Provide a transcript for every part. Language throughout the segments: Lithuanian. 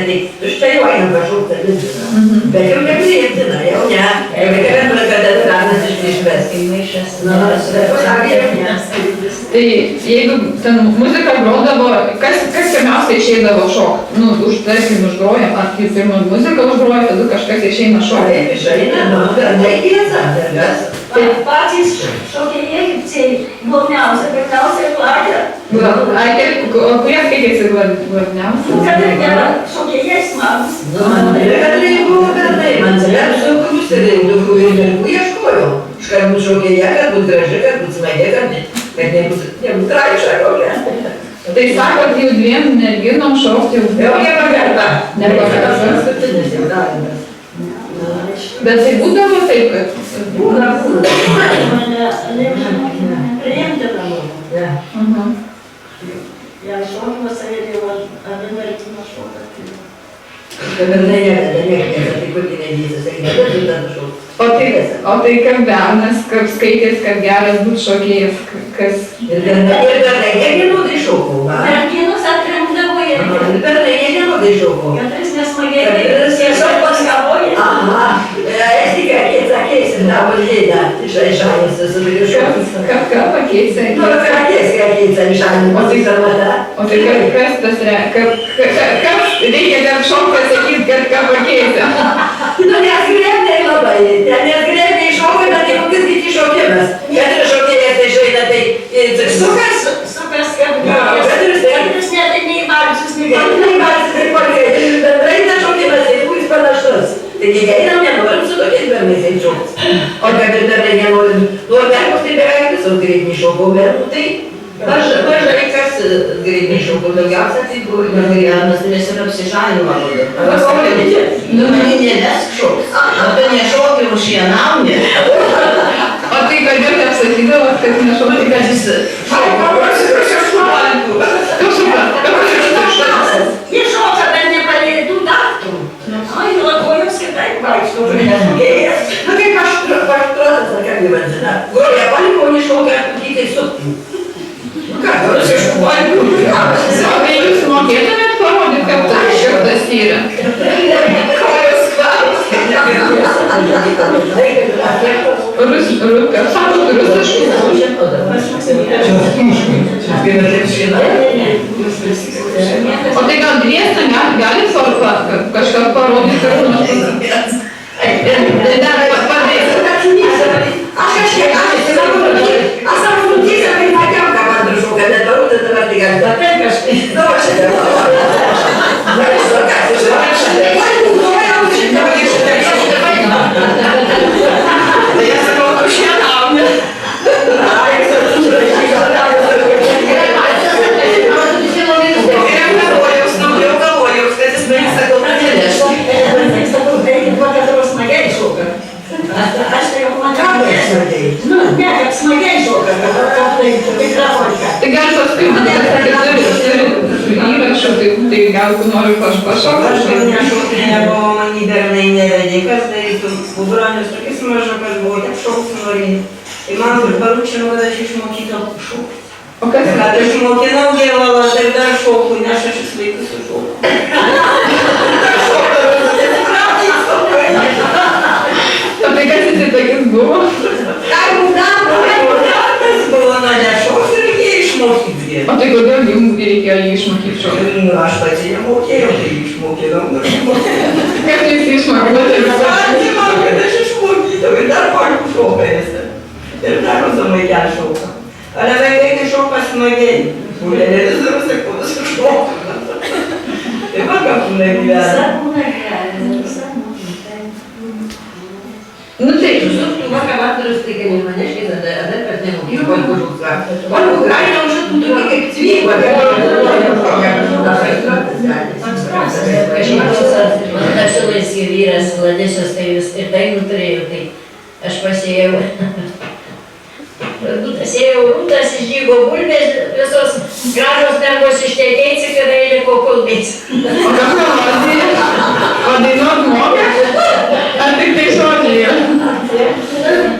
tai štai jau einam pašaukta lidzina. Bet jau nepriimtina, jau ne. Jau kada danas išves. Tai jeigu ten muzika grodavo, kas pirmiausia išeidavo šokti? Nu, tarkim, užgroja, ar tai pirmą muziką užgroja, tada kažkas išeina šokti. Taip, išeina, tai tiesa, dargas. Patys šokėjai globniausia, pirmiausia plakė. Kurie skaitėsi globniausia? Kad ir nėra šokėjai smagus. Kad tai buvo bernai, man svarbiausia krūstelė, daugiau ir dalykų ieškojau. Kad būt šokėja, kad būt graži, kad būt smagi, kad nebūt traiša kokia. Tai sakot, jau dviem merginom šokti jau. Jau nepagarta. Nepagarta. Bet tai būdavo taip, kad... Būna. Mane priimti namo. Ja šokimas sėdėjau, abi merginos šoka. Bernai niekada, tai kokį nedėsis, tai nedažu ten šokti. O tai kaip bernas, kaip skaitės, kad geras būt šokėjas, kas... Ir bernai, jie vienodai šokau, va? Merginos atrinkdavo ir bernai, jie vienodai šokau. Katris nesmagiai, tai tiesiog paskavoja. Aha, esi keisim tavo žėdą iš aišanės, su tokiu šokus. Ką pakeisai? Nu, ką keisai aišanį, o tai sarmata. O tai kas tas kas reikia dar šok pasakyti, kad ką pakeisai? Nu, nes grėbniai labai, nes grėbniai šokai, bet tai kokias kiti šokimas. Kad ir šokėjas tai išeina, tai sukas, kad katris net neįvarčius, bendrai tas šokimas, jeigu jis panašus. Taigi einam nenorim su tokiais bernais šokti. O kad ir bernai nenorim, nu, berkus tai beveik visos greitiniai šokau, berkų tai mažai kas greitiniai šokau, daugiausia tai buvo Marianas, tai mes ir apsižalinimą būdų. Nu, mani nevesk šoks. O tu nešokiai už šienaunį. O tai kodėl neapsakydavot, kad nešokiai, kad jis šoka? Jie šoka, bet nepalėtų daktų. Ai, lakojus kitaip vaikšto, žmonės. Nu, kaip aš trotas, ar kaip jį vadina. Groja paliko, nešokia, kitai sukti. Nu, ką, aš iškuoliu. O tai jūs mokėtumėt parodyti, kad tai širtas yra? Kojos kvapas. O tai gal dviesna gali kažką parodyti? Dar padėti. Aš kažkiek, aš savo nutysią, kai matėm, ką man šoka, bet parūtė dabar tai gali. Bet taip kažkaip. Nu, aš čia dabar. Tai aš sakau, tu šienauni. Galvojaus, kad jis man sakau, pradėlės. Sakau, tai duoda smagiai šoka. Aš tai jau man smagiai? Nu, ne, kad smagiai šoka, kad tai mikrofoniką. Tai gal paskui turi įrašų, tai gal tu nori pašokti? Aš nešokti nebuvo, man į bernai nevedė, kas darytų, bubranius tokius mažokas buvo, tik šokti norėjai. Tai man ir parūčino, kad aš išmokytau šokti. O kas? Kad aš mokinau dievalą, tai dar šokų, nes aš išlaikus su šoku. O tai kas įsitakis buvo? Kas buvo, na nešokti, reikėjo išmokyti. O tai kodėl jums reikėjo jį išmokyti šokti? Nu, aš pati nemokėjau, tai išmokėjau, nu išmokėjau. Kaip jis išmokė? Sakė man, kad aš išmokytau ir dar pakų šoką esi. Ir dar rozamai ją šoką. Ale vaikai tai šoka smagiai. Televizorius ir kudas šoka. Tai man ką būna gyvena. Sakūna gyvena, sakūna. Nu tai, Tu vakar vakarus tai gali maneškai, tada per nemokyklą valgų žūksą. Valgų galima užėtų tokį kaip cvyką. Aš laisvė vyras, Vladesios, tai vis ir dainų turėjau, tai aš pasėjau. Sėjau rūtas, išdygo bulvės, visos gražos nervos ištekėsi, kada įliko kulbės. o dainuot moka? Ar tik tai žodžiai?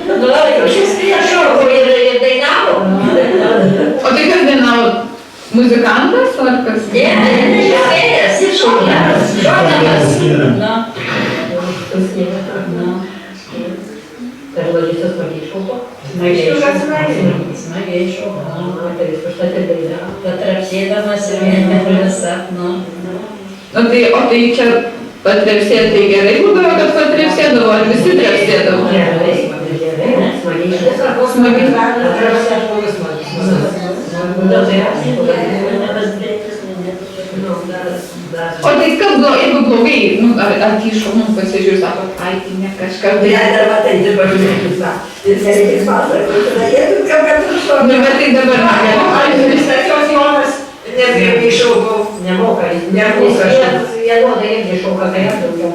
Nu, šis šoko ir dainavo. O tai kas dainavo? Muzikantas ar kas? Ne, šokėjas ir šokėjas. Rodamas. No. No. Te rodziców smagiej szkoły? Smagiai šoka. Moteris kažką darydavo. Patrapsėdamas ir vienas sapno. Nu, tai, o tai čia patrepsėti tai gerai būdavo, kad patrepsėdavo, ar visi trepsėdavo? Gerai, smagiai škoły. Smagiai. Patrapsė žmogus O tai kas blogai, jeigu blogai, nu, ar kyšo, nu, pasižiūrėjau, sako, ai, tai ne kažkas. Tai arba tai dirba žmonės, ir nereikia pasakoti, tada jie viską kartu iš to. Nu, bet tai dabar negali. Nes jau iššaukau, nemoka, jie duoda irgi šauka, kai aš daugiau.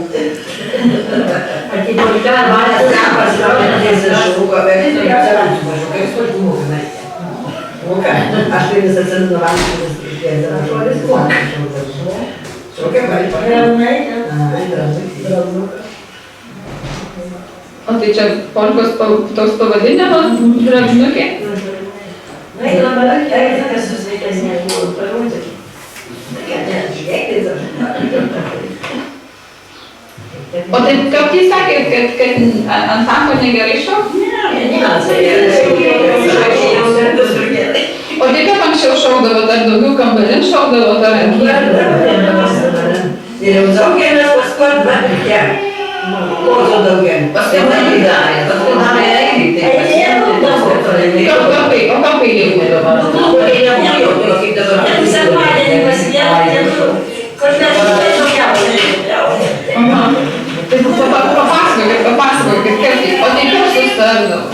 Atipolita, manęs kapas, gaunantis šauka, bet vis jau atsirandžiu, kaip aš moka. Moka, aš tai vis atsirandau vantis išdėdama žodis, moka šauka. Šauka, O tai čia polkos toks pavadinimas, drabžnukė? Na, ir dabar, kas susveikas nebuvo parodyti. Kad nežiūrėkit, O tai kaip jis sakė, kad ant tanko negerai šokti? O tai kaip anksčiau šokdavo, ar daugiau kambarin šokdavo, ar ant kiek? Ir jau daugelis paskui atvarkė. Kozo daugiau. Paskui darė O kapai jie būdavo? Sekmadienį pasidėjau, kažkas Aha. Tai papasakokit, kaip, o tai kaip sustardavo?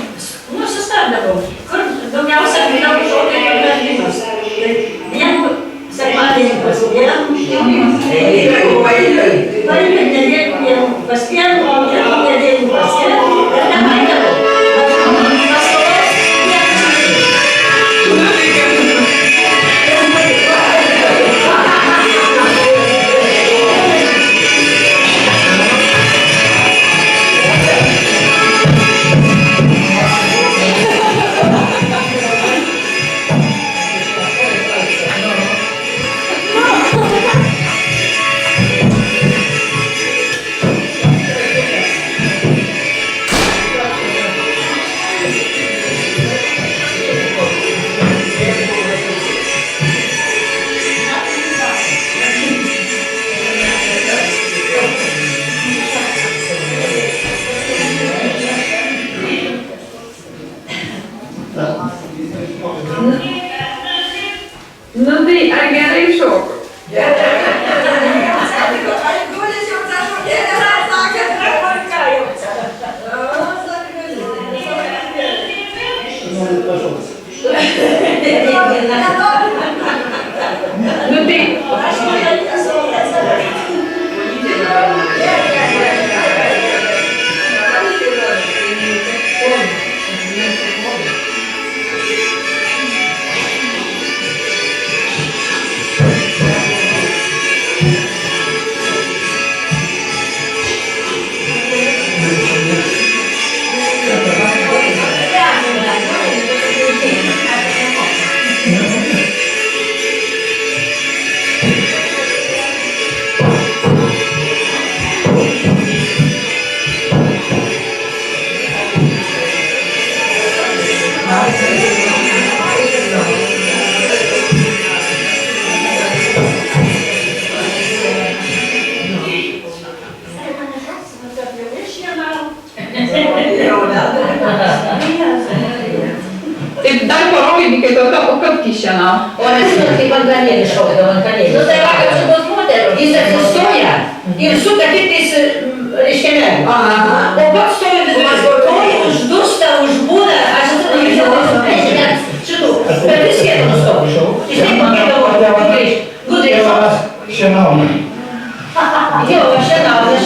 Nu, sustardavau. Kur daugiausia būdavo šokai ir merginos. Jeigu sekmadienį pasidėjau, paėmė nedėlių vienų paskėlų, o kitų nedėlių paskėlų ir nepaėdavau. Nu tai, ar gerai šoko? Nu tai, taip dar parodykite, o kaip kišenau? O mes žinot, kaip ant kalėdų šokdavo ant kalėdų. Nu tai vakar su tos moterų. Jis atsistoja ir suka tik tais, reiškia, mėgų. O pats stovi vidury, uždursta, užbūda, aš atrodo, jis jau šitų, per vis vietą nustovi. Jis taip mokėdavo, gudriai šokas. Šienauja. Jo, aš šienauju, aš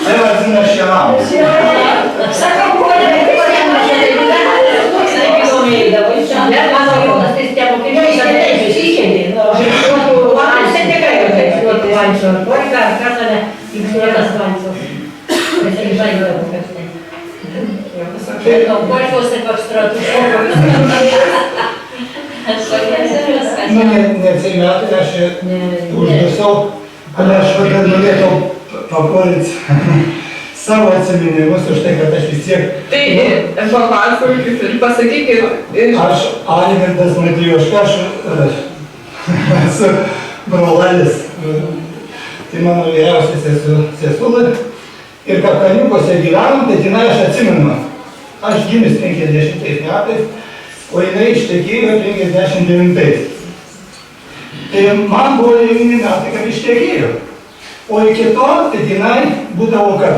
Tai vadina šienauja. Sakau, Golfos taip abstraktų šoko. Nu, ne 7 metai aš uždusau, kad aš vadin norėčiau papuolinti savo atsiminimus už tai, kad aš vis tiek... Tai papasakokit ir pasakykit. Aš Algirdas Matijoška, aš esu brolelis. Tai mano vyriausias sesulė. Ir Kakaniukose gyvenom, tai tenai aš atsimenu. Aš gimęs 50 metais, o jinai ištekėjo 59. Tai man buvo 9 metai, kad ištekėjo. O iki to, tai tenai būdavo, kad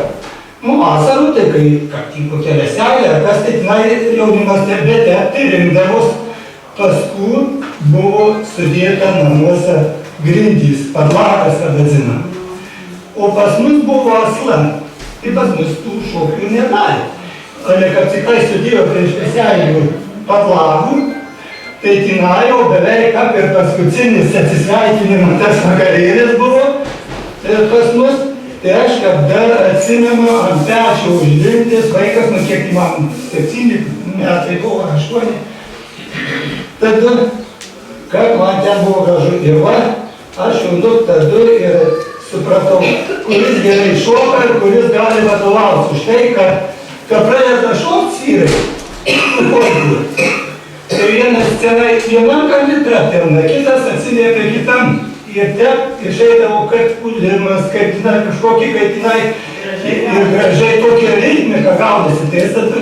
vasarų, tai kai kaip kokia leselė, kas tai tenai jaunimas terbėte, tai rinkdavos, paskui buvo sudėta namuose grindys, padlakas, kad atsina. O pas mus buvo asla, tai pas mus tų šokių nedarė. Ale kad tik tai sudėjo prie specialių padlagų, tai tenai jau beveik kaip ir paskutinis atsisveikinimo tas vakarėlis buvo pas mus. Tai aš, kad dar atsimenu ant pečio užlindęs vaikas, nu kiek man 7 metai buvo, 8. Tada, kad man ten buvo gražu ir va, aš jau tada ir supratau, kuris gerai šoka ir kuris gali vadovauti. Už tai, kad pradeda šokti vyrai, tai vienas tenai vienam kandidatėlna, kitas atsiliepia kitam. Ir ten išeidavo kaip pulimas, kaip tenai kažkokį, kaip tenai ir gražiai tokia ritmika gaudėsi. Tai jis tada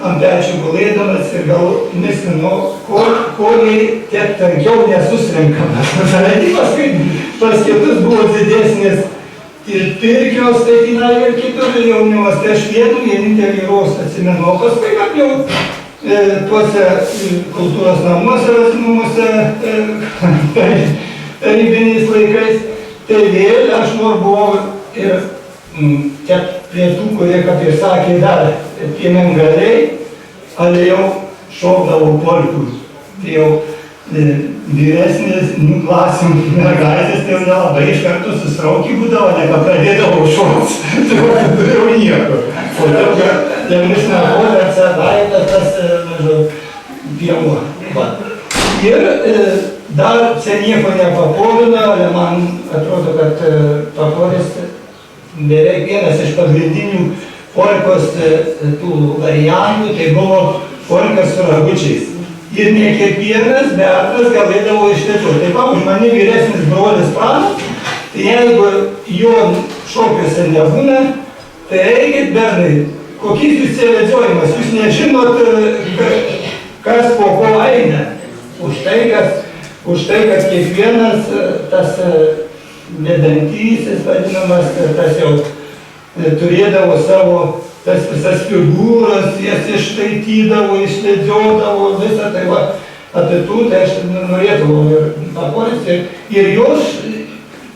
ant pečių gulėdamas ir gal mislino, koliai tiek tankiau nesusrinkamas. Pas kitus buvo didesnis ir pirkios, tai tenai ir kitur jaunimas. Tai aš vienintelį ros atsimenu, o paskui kaip jau tuose kultūros namuose vadinamuose tarybiniais laikais, tai vėl aš buvau ir čia prie tų, kurie, kaip ir sakė, dar piemengaliai, ale jau šokdavo polkų. Tai jau vyresnės klasių mergaitės, tai jau nelabai iš karto susraukį būdavo, ne ką pradėdavo šoks, tai jau nieko. O taip, kad jomis nebuvo atsidaita tas piemuo. Ir dar čia nieko nepapolina, ale man atrodo, kad papolis beveik vienas iš pagrindinių polkos tų variantų, tai buvo polkas su ragučiais. Ir ne kiekvienas bernas galėdavo ištečiuoti. Taip, už mane vyresnis brolis Pranas, tai jeigu jo šokiuose nebūna, tai eikit bernai, kokys jūs vedžiojimas, jūs nežinot, kas po ko eina. Už tai, kad kiekvienas tas vedantysis, vadinamas, tas jau turėdavo savo tas visas figūras, jas ištaitydavo, išledžiodavo, visą tai va, apie tų, tai aš norėdavau ir papoliti. Ir jos,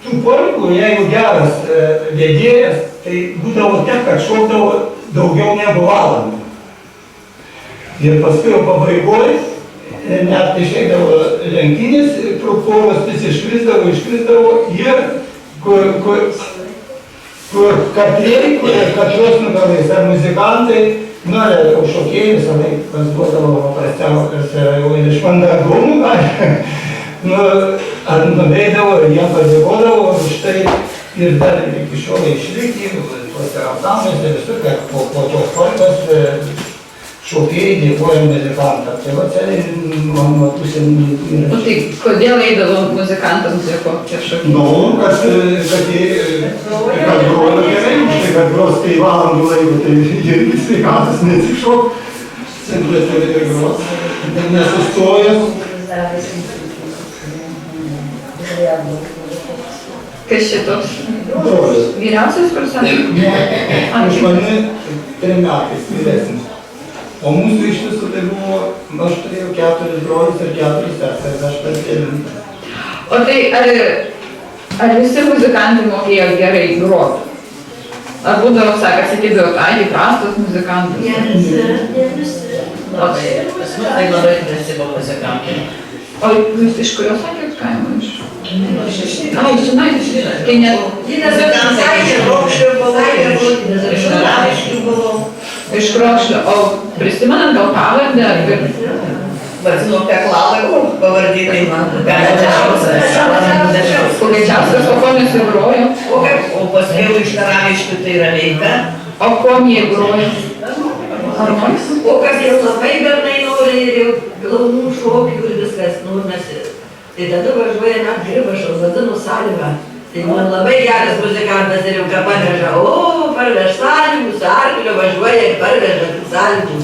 tų polkų, jeigu geras vedėjas, tai būdavo tiek, kad šokdavo daugiau negu valandų. Ir paskui jau pabaigoj, net išeidavo lenktynės, poros vis iškrisdavo ir kur katrėjai, katros nugalais, ar muzikantai, ar šokėjai visą laiką pasduodavo paprasčiausias jau iš mandagumų, ar nuveidavo ir jiem padėkodavo už tai ir dar iki šiol išlikti, tuose apsamuose visur, kad po tos polkos šokėjai dėkoja muzikantam. Tai va, čia mano pusė yra. O tai kodėl eidavo muzikantams dėkoti čia šokėjai? Nu, kad grojo gerai, štai kad gros 3 valandų laiko, tai irgi sveikatas nesišok. Centre turi ir gros, nesustoja. Kas šitos? Brolis. Vyriausias kursanas? Ne, už mane 3 metais vyresnis. O mūsų iš visų tai buvo, aš turėjau 4 brolius ir 4 seseris, aš tas 9. O tai ar visi muzikantai mokėjo gerai groti? Ar būdavo, sakydavo, ai, prastas muzikantas? Ne visi. Tai labai prisibo muzikantai. O jūs iš kurio sakėt kaimo? Ai, žinai, tai net... Muzikantai iš Rokščių buvo, iš Raviškių buvo. Iš Krošlio. O prisimenat gal pavardę? Bet nu, Peklavai, pavardė tai man. Pugačiauskas, o kuo nesigrojo? O paskui iš Taraniškių tai yra Leita. O kuo jie grojo? Harmonis? O kas jau labai bernai nori ir jau galvų šokių ir viskas, nu, mes. Tai tada važiuoja net Gribašas, vadinu Salivą. Tai man labai geras muzikantas ir jau ką parveža. O, parvež Salivų, su arklio važiuoja ir parveža Salivų.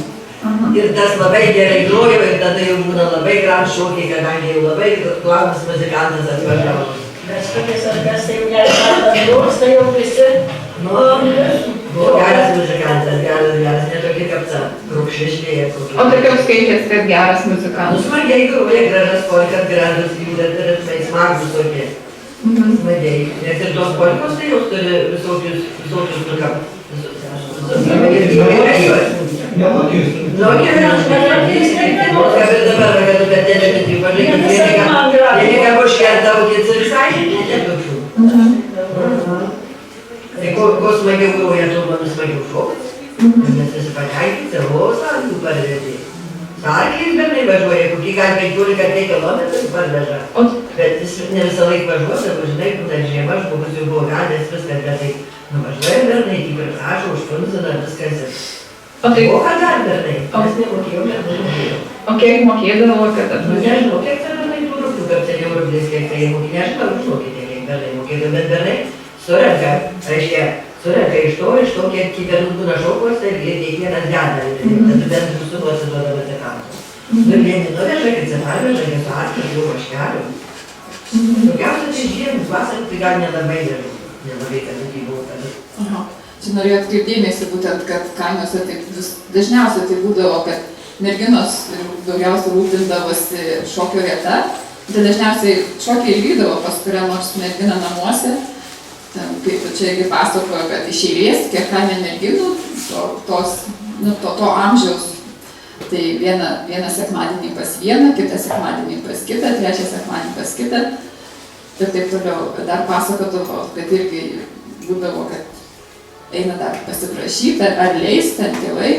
Ir tas labai gerai grojo ir tada jau būna labai gražus šokiai, kadangi jau labai klaunas muzikantas atvažiavo. Bet kokias argas tai jau nežinau, tai jau visi. Nu, buvo geras muzikantas, geras, netokį kapca, krūkšviškėje kokie. O tai kaip skaitės, kad geras muzikantas? Nu, smagiai groja, gražas polkas, gražus jūdas ir tai smagus tokie. Smagiai. Nes ir tos polkos tai jos turi visokius nukap. Melodijus. Nu, kiekvienas melodijas, kaip ir dabar, kad per televiziją pažiūrėkit, vieni ką užkerdavo, kits visai netokšių. Tai ko smagiau groja, tuo man smagiau šokas. Nes esi patenkinti, o sargių parvežė. Sargiais bernai važiuoja, kokį gal 15 kilometrų parveža. Bet jis ne visą laiką važiuodavo, žinai, būna žiema, žmogus jau buvo gadęs viskas, bet tai nuvažiuoja bernai, kaip ir prašo, užtunzina viskas. O tai... O ką dar bernai? Mes nemokėjom, bet nemokėjom. O kiek mokėdavo, kad atvažiuoja? Nežinau, kiek tai bernai tų rupių, kaip seniau rublės, kiek tai mokė, nežinau, užmokėte, kiek bernai mokėdavo, bet bernai surenka, reiškia, surenka iš to, kiek kiekvienų būna šokuose ir kiekvienas deda. Tada bent visų atsiduoda muzikantų. Nu, vieni nuveža, kad parveža, kad su arkliu, jau vaškeliu. Daugiausia tai žiemus, vasarą tai gal nelabai nežinau, nelabai kad tai buvo tada. Čia norėjau atkreipdėmėsi būtent, kad kaimuose taip dažniausiai tai būdavo, kad merginos daugiausiai rūpindavosi šokio vieta. Tai dažniausiai šokiai ir vykdavo pas kurią nors merginą namuose. Kaip čia irgi pasakojo, kad iš eilės, kiek kaime merginų, to amžiaus. Tai vieną sekmadienį pas vieną, kitą sekmadienį pas kitą, trečią sekmadienį pas kitą. Ir taip toliau. Dar pasakodavo, kad irgi būdavo, kad eina dar pasiprašyti, ar leis ten tėvai.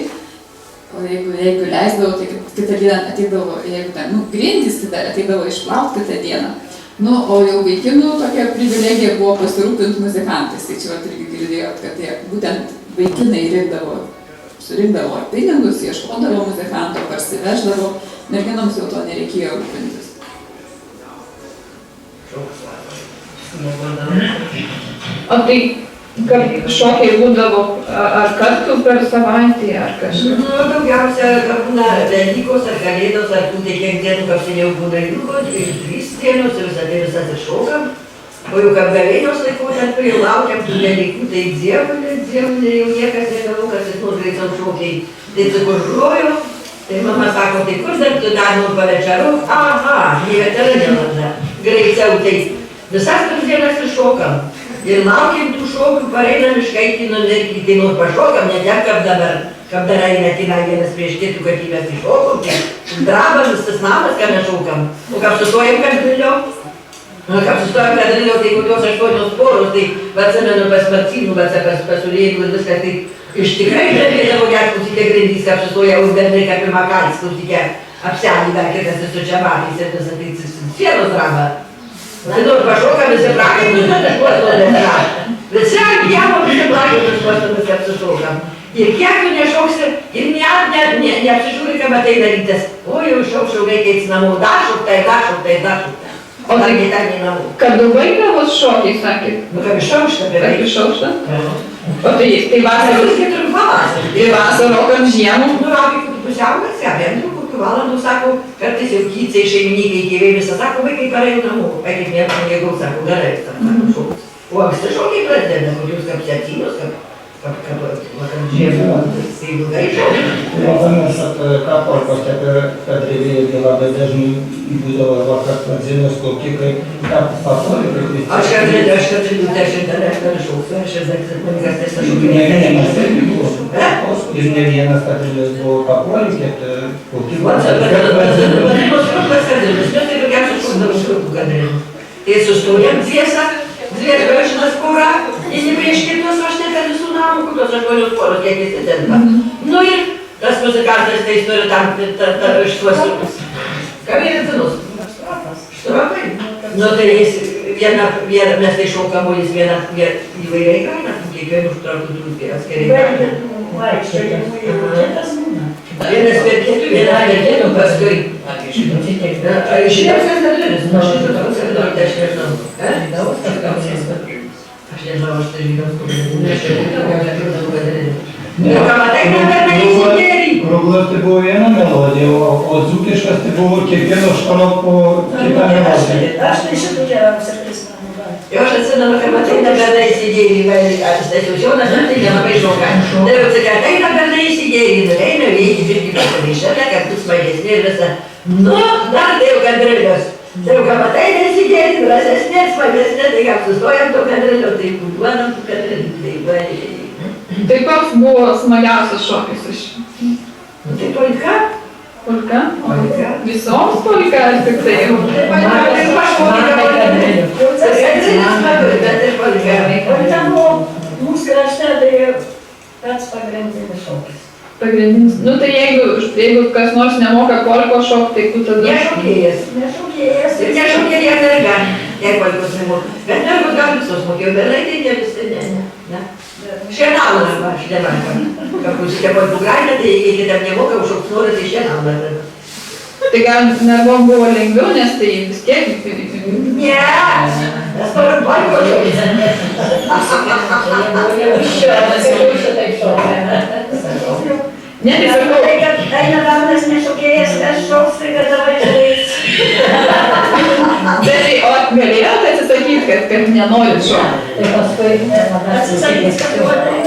O jeigu leisdavo, tai kitą dieną ateidavo, jeigu ten, grindys, tai ateidavo išplaukti kitą dieną. Nu, o jau vaikinų tokia privilegija buvo pasirūpinti muzikantais. Tai čia irgi girdėjot, kad tai būtent vaikinai surinkdavo pinigus, ieškodavo muzikanto, parsiveždavo. Merginoms jau to nereikėjo rūpintis. O tai kad šokiai būdavo ar kartų per savaitę, ar kažką? Nu, daugiausia, kad būna Velykos ar Kalėdos, ar tų kiek dienų, kaip seniau būna ilgo, 3 dienos ir visas iššokam. O jau kaip gavėjos laikotarpiu jau laukiam tų dalykų, tai dzievulė, jau niekas negalvo, kas jis nugreisam šokiai. Tai sakau, žrojo, tai mama sako, tai kur dar tu dar nori pavečarų? Aha, jie veteranė tada. Greisiau, tai visas 3 dienas iššokam. Ir laukiam tų šokių, pareinam iškaitinam ir kai nors pašokam, ne tiek kaip dar eina tina vienas prieš kitų, kad jį mes iššokom, tai draba visas namas, ką mes šokam. O kaip sustojam kadriliau? Kaip sustojam kadriliau, tai kokios 8 poros, tai atsimenu pas Marcinų, pas Ulėjų ir viskas, tai iš tikrai žemėdavo jas klausykia grindys, kaip sustoja už bendrai, kaip ir Makalis, klausykia apselį dar kitas su čia matys ir visą tai sienos draba. Tai nors pašokam visi prakaitus, visi apjavo visi prakaitus, visi apsišokam. Ir kiek tu nešoksi, ir neapsižiūri, kad matai darytas. O jau šokšau, reikia eiti namo, dar šoktai. O tai namo. Kad baigdavos šokiai, sakė? Nu, kaip išaukštą, Kaip beveik. išaukštą? O tai Tai vasarą... viskai turim pavasarį. Ir vasarą, kad žiemų? Nu, laukia, kad pusiaugas, bendrų kokių valandų, sako, kartais jau kyciai, šeimininkai, tėvai visą, sako, vaikai pareina namo. Kaip niekas negau, sako, gerai, sako, šokus. O anksti šokiai prasideda, kokius kaip 7, kaip žiemų, tai ilgai šokiai. Kalbamės apie kaporkos, kad rėvėjai labai dažnai būdavo kad adzinos kokikai, ką papuolė, kaip visi. Aš kad šoksiu, aš ir dar Ir ne vienas kadrilis buvo papuolė, kiek kokikai. Tai sustojam dviesą, šitas porą, ir prieš kitus aš net visų namų, kokios 8 poros, kiek jis įtenka. Nu ir tas muzikantas, tai jis turi tam šituos kabinetinus. Štrapai. Nu tai jis mes tai šaukam, jis įvairiai gauna, kiekvienų štrapų trupė atskiriai gauna. Vienas per kitų, paskui. Šitas kas dalyvis, aš nežinau. Aš nežinau, aš tai Ruglas tai buvo viena melodija, o dzūkiškas tai buvo kiekvieno štrapo kita melodija. Aš tai šitų geriausia prisimenu. Jo, aš atsimenu, kad ateina bernai įsigėrį, Stasiaus Jonas, tai nelabai šoka. Tai jau sakė, ateina bernai įsigėrį, eina vėjai, irgi pasirišėlė, kad bus smagesnė ir visa. Nu, dar tai jau gandrėlios. Tai jau kad ateina įsigėrį, drąsesnė, smagesnė, tai kaip sustojam to gandrėlio, tai duodam tų gandrėlių. Tai koks buvo smagiausias šokis iš? Nu, tai polka. Polka? Polka. Visoms polka ar tik tai? Polka buvo mūsų krašte, tai pats pagrindinis šokis. Pagrindinis. Nu tai jeigu kas nors nemoka polko šokti, tai tu tada... Nešokėjas. Ir nešokėjas nerga. Jei polkos nemoka. Bet nergus gal visos mokėjau, bet tai ne visi, ne. Šienauna, aš nemanau. Kad pusite polkų gražę, tai jei tam nemoka užšoks nori, tai šienauna. Tai gal nervom buvo lengviau, nes tai vis tiek... Ne, mes param polko šokis. Ne, tai sakau... Tai, kad eina daunas nešokėjas, aš šoks, tai kad dabar žiūrės. Bet tai, o galėjote atsisakyti, kad nenorit šokti? Tai paskui Atsisakys, kad buvo tai.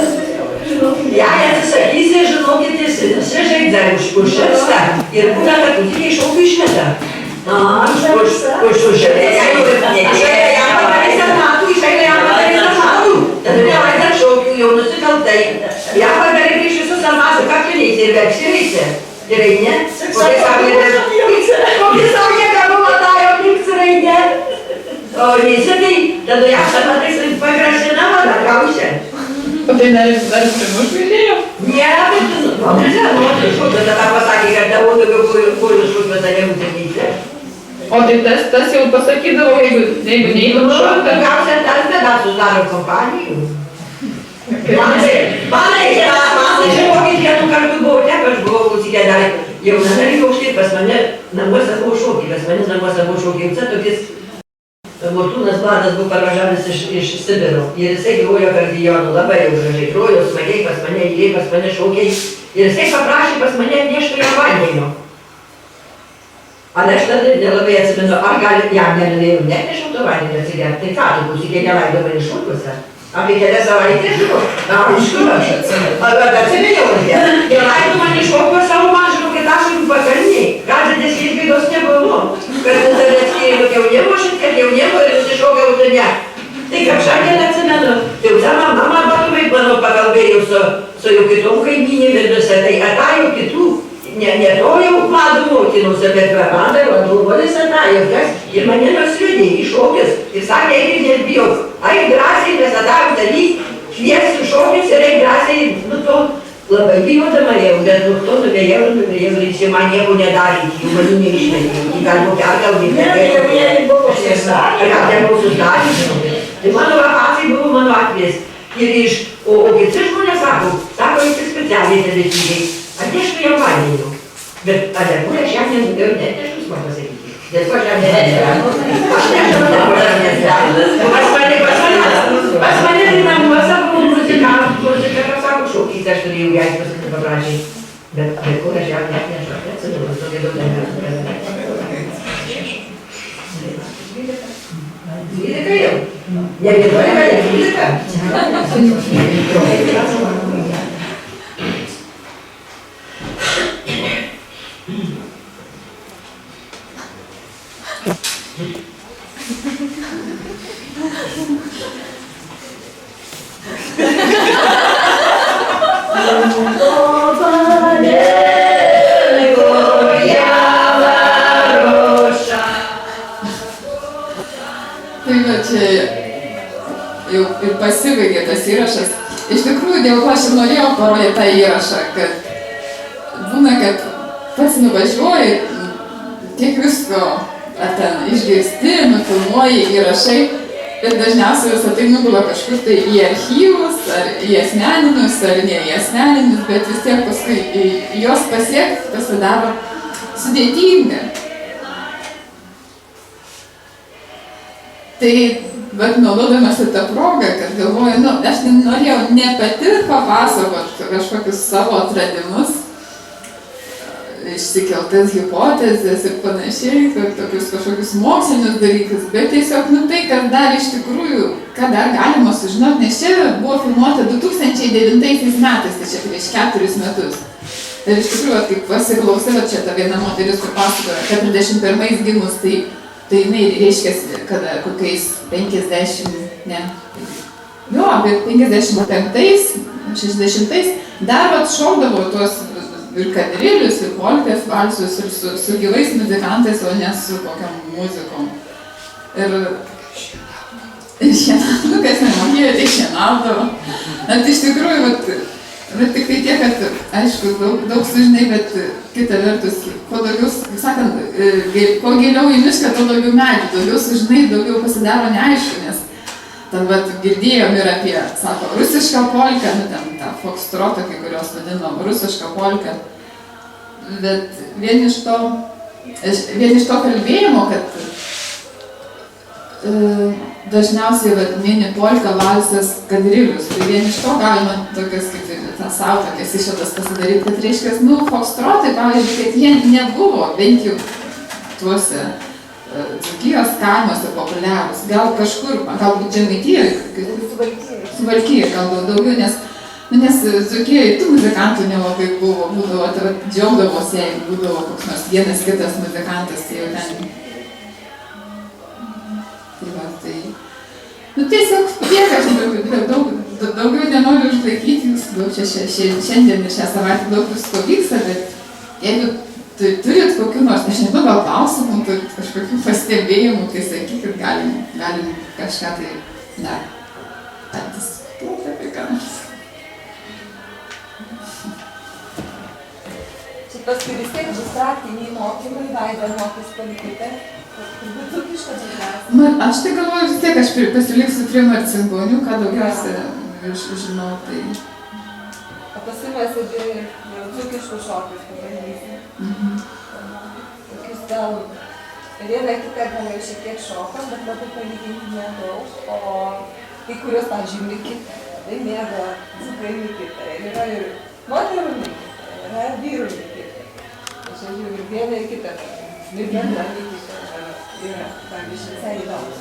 Jei atsisakysi, žinokit, jis žaidžia už šestą ir būna, kad tu tik šokių išmeta. Už šestą. Jei jam padarys metų, išeina jam padarys metų. Tada nelaidar šokių, jau nusikaltai. Jam padarys prieš visus amasų, ką tu neisi ir vepsireisi. Ir eini. Kokį sakė, kad buvo tajo liks ir eini. O neisi, tai tada jam samatais pagrasina, dar gausi. O tai dar primuš galėjo? Ne, bet tu šūkė, tada pasakė, kad tavo daugiau kūrių šūkė, tada nebūtinėse. O tai tas jau pasakydavo, jeigu neįdomu šokti? Gausia tas, bet dar sudaro kompanijų. Manai, žinokit, vienu kartu buvau, aš buvau klausykę dar jauna dalyka už tai, pas mane namuose buvo šokį, pas mane namuose buvo šokį, jau tokis Mortūnas Vladas buvo parvažiavęs iš Sibiro ir jisai grojo akordeonu, labai jau gražiai grojo, smagiai pas mane įlėjo, pas mane šokiai ir jisai paprašė pas mane atnešti jam vandenio. Aš tada nelabai atsimenu, ar gali, jam negalėjau, nenešiau to vandenio atsigerti, tai ką tu būsikė nelaido mane šokiuose? Apie kelias savaitės žinau, aišku, aš atsimeniau, nelaido mane šokiuose savo mažinu, kad aš jums pakalniai, gal didesnės bėdos nebuvo. Kad tada atskiriau jaunimo šiek jaunimo ir nusišokiau uždane. Tai kaip šiandien atsimenu, tai jau mama batumai, manau, pakalbėjau su jau kitom kaimynėm ir visą, tai atėjo kitų, ne to jau Vladų mokinuose, bet man dar vadovėlis atėjo, ir mane nusvedė į šokius ir sakė, eik nebijok, eik drąsiai, mes atėjom dalyk, šviesiu šokius ir eik drąsiai, nu to. Labai bijodama jau, bet to nuvėjau ir jis man nieko nedarė, jų manų neišmetė, jį galima pergalvyti. Ne, jie buvo susidarę. Ar nebuvau susidarę. Tai mano atvejai buvo mano atvejis. Ir o kiti žmonės sako jis specialiai teletyviai, atneštų jam vandenį. Bet alergų aš jam netneštus, man pasakyti. Dėl ko aš jam netneštų. Aš nežinau, dėl ko jam netneštų. Pas mane namuose buvo muzika, kas sako šokys, aš turėjau ją pasakyti paprašyti. Bet kur aš jam netnešu, aš neatsidūrau, tokia daug nemetų. 12 jau. Ne 11, ne 12. Tai va čia jau ir pasibaigė tas įrašas. Iš tikrųjų, dėl ko aš ir norėjau parodyti tą įrašą, kad pats nuvažiuoji, tiek visko, ar ten išgirsti, nufilmuoji, įrašai, ir dažniausiai visą tai nugula kažkur tai į archyvus, ar į asmeninius, ar ne į asmeninius, bet vis tiek paskui jos pasiekti pasidaro sudėtinga. Tai, bet naudodamasi tą progą, kad galvoju, aš norėjau ne pati papasakot kažkokius savo atradimus, išsikeltas hipotezės ir panašiai, tokius kažkokius mokslinius dalykus, bet tiesiog, tai, kas dar iš tikrųjų, ką dar galima sužinoti, nes čia buvo filmuota 2009 metais, tai čia prieš 4 metus. Ir iš tikrųjų, kaip pasiklausė, čia ta viena moteris, kur pasakoja, 41 gimus, tai jinai reiškia, kada kokiais 50, apie 55, 60, dar šokdavo tuos ir kadrilius, ir polkės, valsus, ir su gyvais muzikantais, o ne su kokiam muzikom. Ir šienaudavo, kas nemokėjo, tai šienaudavo. Bet iš tikrųjų, bet tik tai tiek, kad, aišku, daug sužinai, bet kita vertus, kuo daugiau, sakant, kuo giliau į mišką, tuo daugiau medžių, daugiau sužinai, daugiau pasidaro neaišku, nes ten girdėjom ir apie, sako, rusišką polką, ten tą fokstrotą, kai kurios vadinom, rusišką polką, bet vien iš to kalbėjimo, kad dažniausiai mini polka, valsas, kadrilius, tai vien iš to galima tokias, kaip tą savo tokias išvadas pasidaryti, kad reiškia, fokstrotai, pavyzdžiui, kad jie nebuvo, bent jau tuose Dzūkijos kaimuose populiarūs, gal kažkur, galbūt Žemaitijoje, Suvalkijoje gal daugiau, nes Dzūkijoje tų muzikantų nelabai būdavo, tai džiaugdavos, jei būdavo koks nors vienas kitas muzikantas, tai jau ten. Tiesiog tiek, aš daugiau nenoriu užlaikyti jūs, šiandien ir šią savaitę daug visko vyksta, bet jeigu turit kokių nors, aš nežinau, gal klausimų, turit kažkokių pastebėjimų, tai sakykit, galim kažką tai dar padiskutuoti apie ką nors. Čia paskui vis tiek bus praktiniai mokymai, Vaida mokys politikė, turbūt dzūkiška daugiausia. Aš tai galvoju vis tiek, aš pasiliksiu 3 marcinkonių, ką daugiausia žinau, tai. O paskui mes ir dzūkiškus šokius pabandysim. Tokius gal vieną kitą gal jau šiek tiek šokom, bet labai palyginti nedaug, o kai kurios, pavyzdžiui, mikitą, tai mėgo dzūkai mikitą. Ir yra ir moterų mikitą, yra ir vyrų mikitą. Žodžiu, ir vieną ir kitą, ir bendrą mikitą yra, pavyzdžiui, visai įdomus.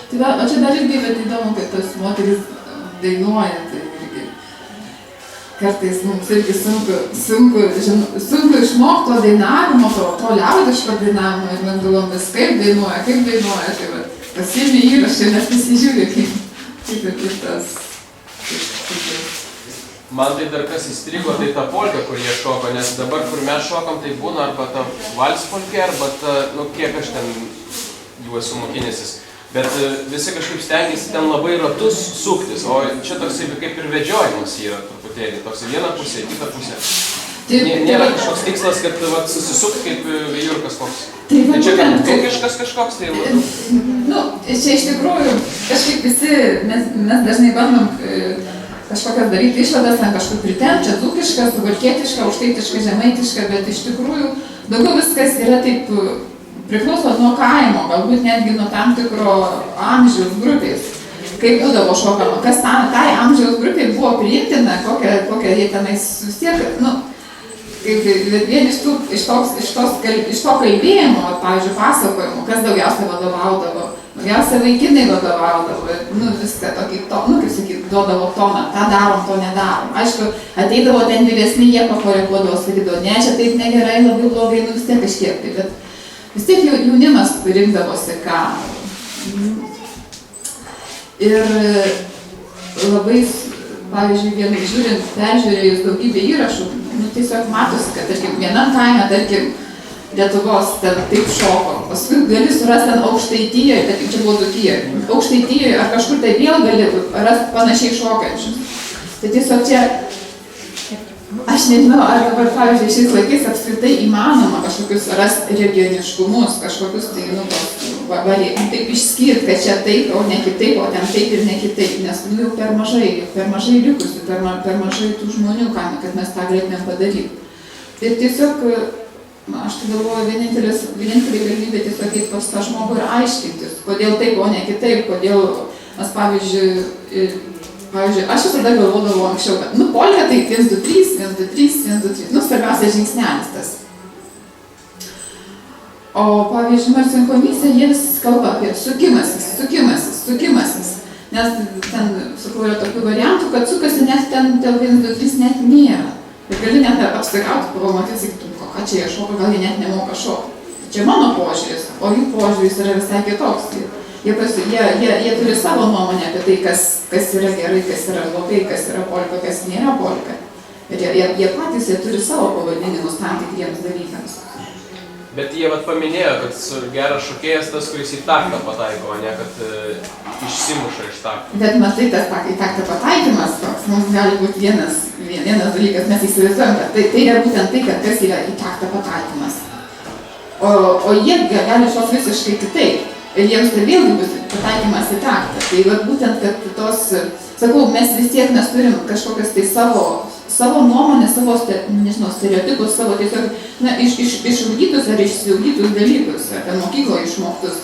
Tai o čia dar irgi įdomu, kad tos moteris dainuoja, tai irgi kartais mums irgi sunku išmokti to dainavimo, to liaudiško dainavimo ir mes galvom vis kaip dainuoja, tai va, pasiimi įrašai, nes pasižiūri, kaip ir tas. Man tai dar kas įstrigo, tai ta polka, kur jie šoko, nes dabar, kur mes šokam, tai būna arba ta valspolkė, arba ta, kiek aš ten jų esu mokinęsis. Bet visi kažkaip stengiasi ten labai ratus suktis, o čia toksai kaip ir vedžiojimas yra truputėlį, toksai viena pusė, kita pusė. Nėra kažkoks tikslas, kad susisukti kaip vėjurkas koks. Tai čia dzūkiškas kažkoks, tai labiau. Čia iš tikrųjų kažkaip visi, mes dažnai bandom kažkokias daryti išvadas, ten kažkur pritempt, čia dzūkiška, suvalkietiška, aukštaitiška, žemaitiška, bet iš tikrųjų daugiau viskas yra taip priklauso nuo kaimo, galbūt netgi nuo tam tikro amžiaus grupės, kaip būdavo šokama, kas tai amžiaus grupė buvo priimtina, kokią jie tenais vis tiek, vien iš to kalbėjimo, pavyzdžiui, pasakojimo, kas daugiausia vadovaudavo, daugiausia vaikinai vadovaudavo, viską tokį, kaip sakyt, duodavo toną, tą darom, to nedarom. Aišku, ateidavo ten vyresni, jie pakoreguodavo, sakydavo, ne, čia taip negerai, labai blogai, vis tiek kažkiek tai, bet vis tiek jaunimas rinkdavosi ką. Ir labai, pavyzdžiui, žiūrint, peržiūrėjus daugybę įrašų, tiesiog matosi, kad, tarkim, vienam kaime, tarkim, Lietuvos ten taip šoko. Paskui gali surasti ten Aukštaitijoje, tarkim, čia buvo Dzūkijoje. Aukštaitijoje ar kažkur tai vėl gali rasti panašiai šokančius. Tai tiesiog čia Aš nežinau, ar dabar, pavyzdžiui, šiais laikais apskritai įmanoma kažkokius rasti regioniškumus, kažkokius tai, nu, taip išskirti, kad čia taip, o ne kitaip, o ten taip ir ne kitaip, nes jau per mažai likusių, per mažai tų žmonių, kad mes tą galėtumėm padaryti. Ir tiesiog, aš tai galvoju, vienintelė galimybė tiesiog eiti pas tą žmogų ir aiškintis, kodėl taip, o ne kitaip, kodėl, nes pavyzdžiui, aš visada galvodavau anksčiau, kad, nu, polka tai 1, 2, 3, 1, 2, 3, 1, 2, 3, nu, svarbiausia žingsnelis tas. O, pavyzdžiui, Marcinkonys, jis kalba apie sukimasis, nes ten, sakau, yra tokių variantų, kad sukasi net ten 1, 2, 3 net nėra. Ir gali net apsigauti, pamatyti, sakytum, ką čia jie šoka, gal jie net nemoka šokti. Čia mano požiūris, o jų požiūris yra visai kitoks. Jie turi savo nuomonę apie tai, kas yra gerai, kas yra blogai, kas yra polka, kas nėra polka. Ir jie patys turi savo pavadinimus tam tikriems dalykams. Bet jie paminėjo, kad geras šokėjas tas, kuris į taktą pataiko, o ne kad išsimuša iš takto. Bet matai, tas į taktą pataikymas toks, mums gali būti vienas dalykas, mes įsivaizduojam, kad tai yra būtent tai, kad kas yra į taktą pataikymas. O jie gali šokti visiškai kitaip. Ir jiems tai vėlgi bus pataikymas į taktą. Tai būtent, kad sakau, mes vis tiek turim kažkokias tai savo nuomonę, savo, nežinau, stereotipus, savo tiesiog, išugdytus ar išsiugdytus dalykus, apie mokykloje išmoktus.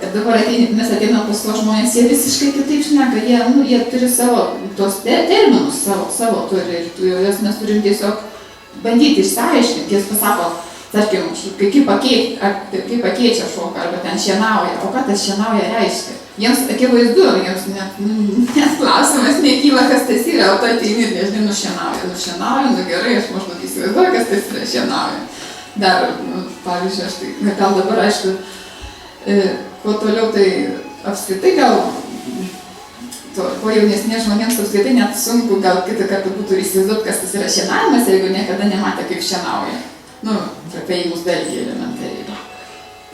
Ir dabar mes ateinam pas tuos žmonės, jie visiškai kitaip šneka, jie turi savo, tuos terminus savo turi, ir jas mes turim tiesiog bandyti išsiaiškinti, jis pasako, tarkim, kaip pakeičia šoką, arba ten šienauja, o ką tas šienauja reiškia. Jiems akivaizdu, jiems net klausimas nekyla, kas tas yra, o tu ateini ir nežinai, nušienauja, gerai, aš maždaug įsivaizduoju, kas tas yra šienauja. Dar, pavyzdžiui, aš tai, gal dabar, aišku, kuo toliau, tai apskritai gal, kuo jaunesnės žmonėms apskritai net sunku, gal kitą kartą būtų įsivaizduoti, kas tas yra šienavimas, jeigu niekada nematė, kaip šienauja. Nu, trapėjimus Belgija elementariai.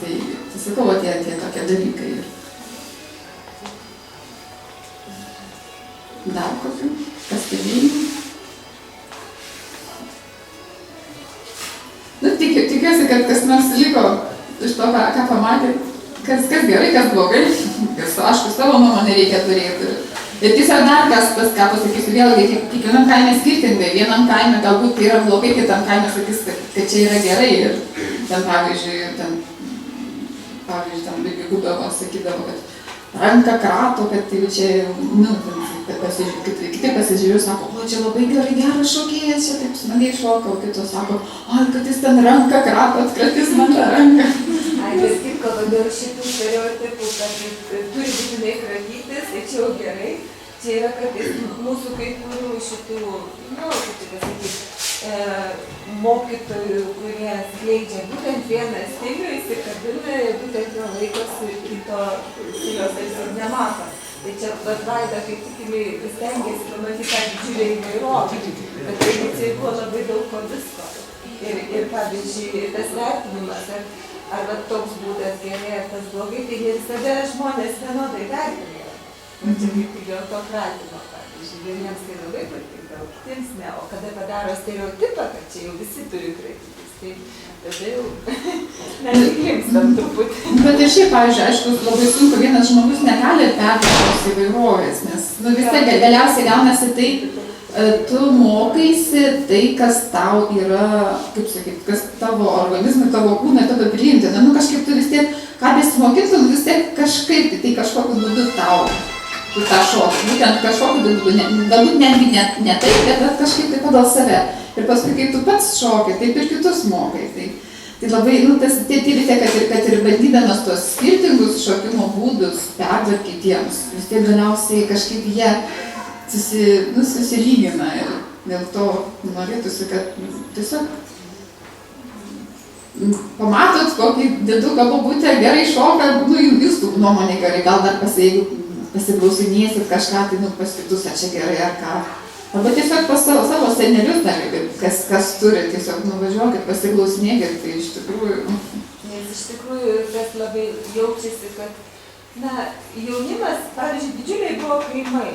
Tai sakau, tie tokie dalykai. Dar kokių pastebėjimų? Nu, tikiuosi, kad kas nors liko iš to, ką pamatė, kas gerai, kas blogai. Aišku, savo nuomonę reikia turėti. Ir tiesiog dar ką pasakysiu, vėlgi, kiekvienam kaime skirtingai, vienam kaime galbūt tai yra blogai, kitam kaime sakys, kad čia yra gerai. Ir ten, pavyzdžiui, Lygi Gudavo sakydavo, kad ranką krato, kad tai čia, kiti pasižiūrėjo, sako, o čia labai geras šokėjas, čia taip smagiai šoka, o kitos sako, oi, kad jis ten ranką krato, atkratys man tą ranką. Vis kitko, dėl šitų stereotipų, kad turi būtinai kratytis, tai čia jau gerai. Čia yra kartais mūsų kai kurių šitų, kaip čia pasakyti, mokytojų, kurie skleidžia būtent vieną stilių, įsikabina ir būtent jo laikosi į to stilios ir nemato. Tai čia Vaida kaip tik stengiasi pamatyti tą didžiulę įvairovę, kad tradicijai buvo labai daug ko visko. Ir pavyzdžiui, tas vertinimas, ar toks būdas gerai, ar tas blogai, tai ne visada žmonės vienodai vertina. Čia kaip tik dėl to kratimo, pavyzdžiui, vieniems tai labai patinka, o kitiems ne. O kada padaro stereotipą, kad čia jau visi turi kratytis, tai tada jau nesiklimstam truputį. Bet ir šiaip, pavyzdžiui, aišku, labai sunku, vienas žmogus negali perduoti įvairovės, nes vis tiek galiausiai gaunasi taip, tu mokaisi tai, kas tau yra, kaip sakyti, kas tavo organizmui, tavo kūnai, tavo priimtina. Nu kažkaip tu vis tiek, ką besimokytum, vis tiek kažkaip, tai kažkokiu būdu tau, tu tą šokį. Būtent kažkokiu būdu, galbūt netgi ne taip, bet kažkaip tai pagal save. Ir paskui, kai tu pats šoki, taip ir kitus mokai. Tai labai, tie vis tiek, kad ir bandydamas tos skirtingus šokimo būdus perduoti kitiems, vis tiek galiausiai kažkaip jie susilygina ir dėl to norėtųsi, kad tiesiog pamatot, kokį dėduką bobutę gerai šoka, jūsų nuomonė gerai, gal dar pasiklausinėsit kažką, tai pas kitus, ar čia gerai, ar ką. Arba tiesiog pas savo senelius dar, kas turi, tiesiog nuvažiuokit, pasiklausinėkit, tai iš tikrųjų. Nes iš tikrųjų tas labai jaučiasi, kad jaunimas, pavyzdžiui, didžiuliai buvo kaimai.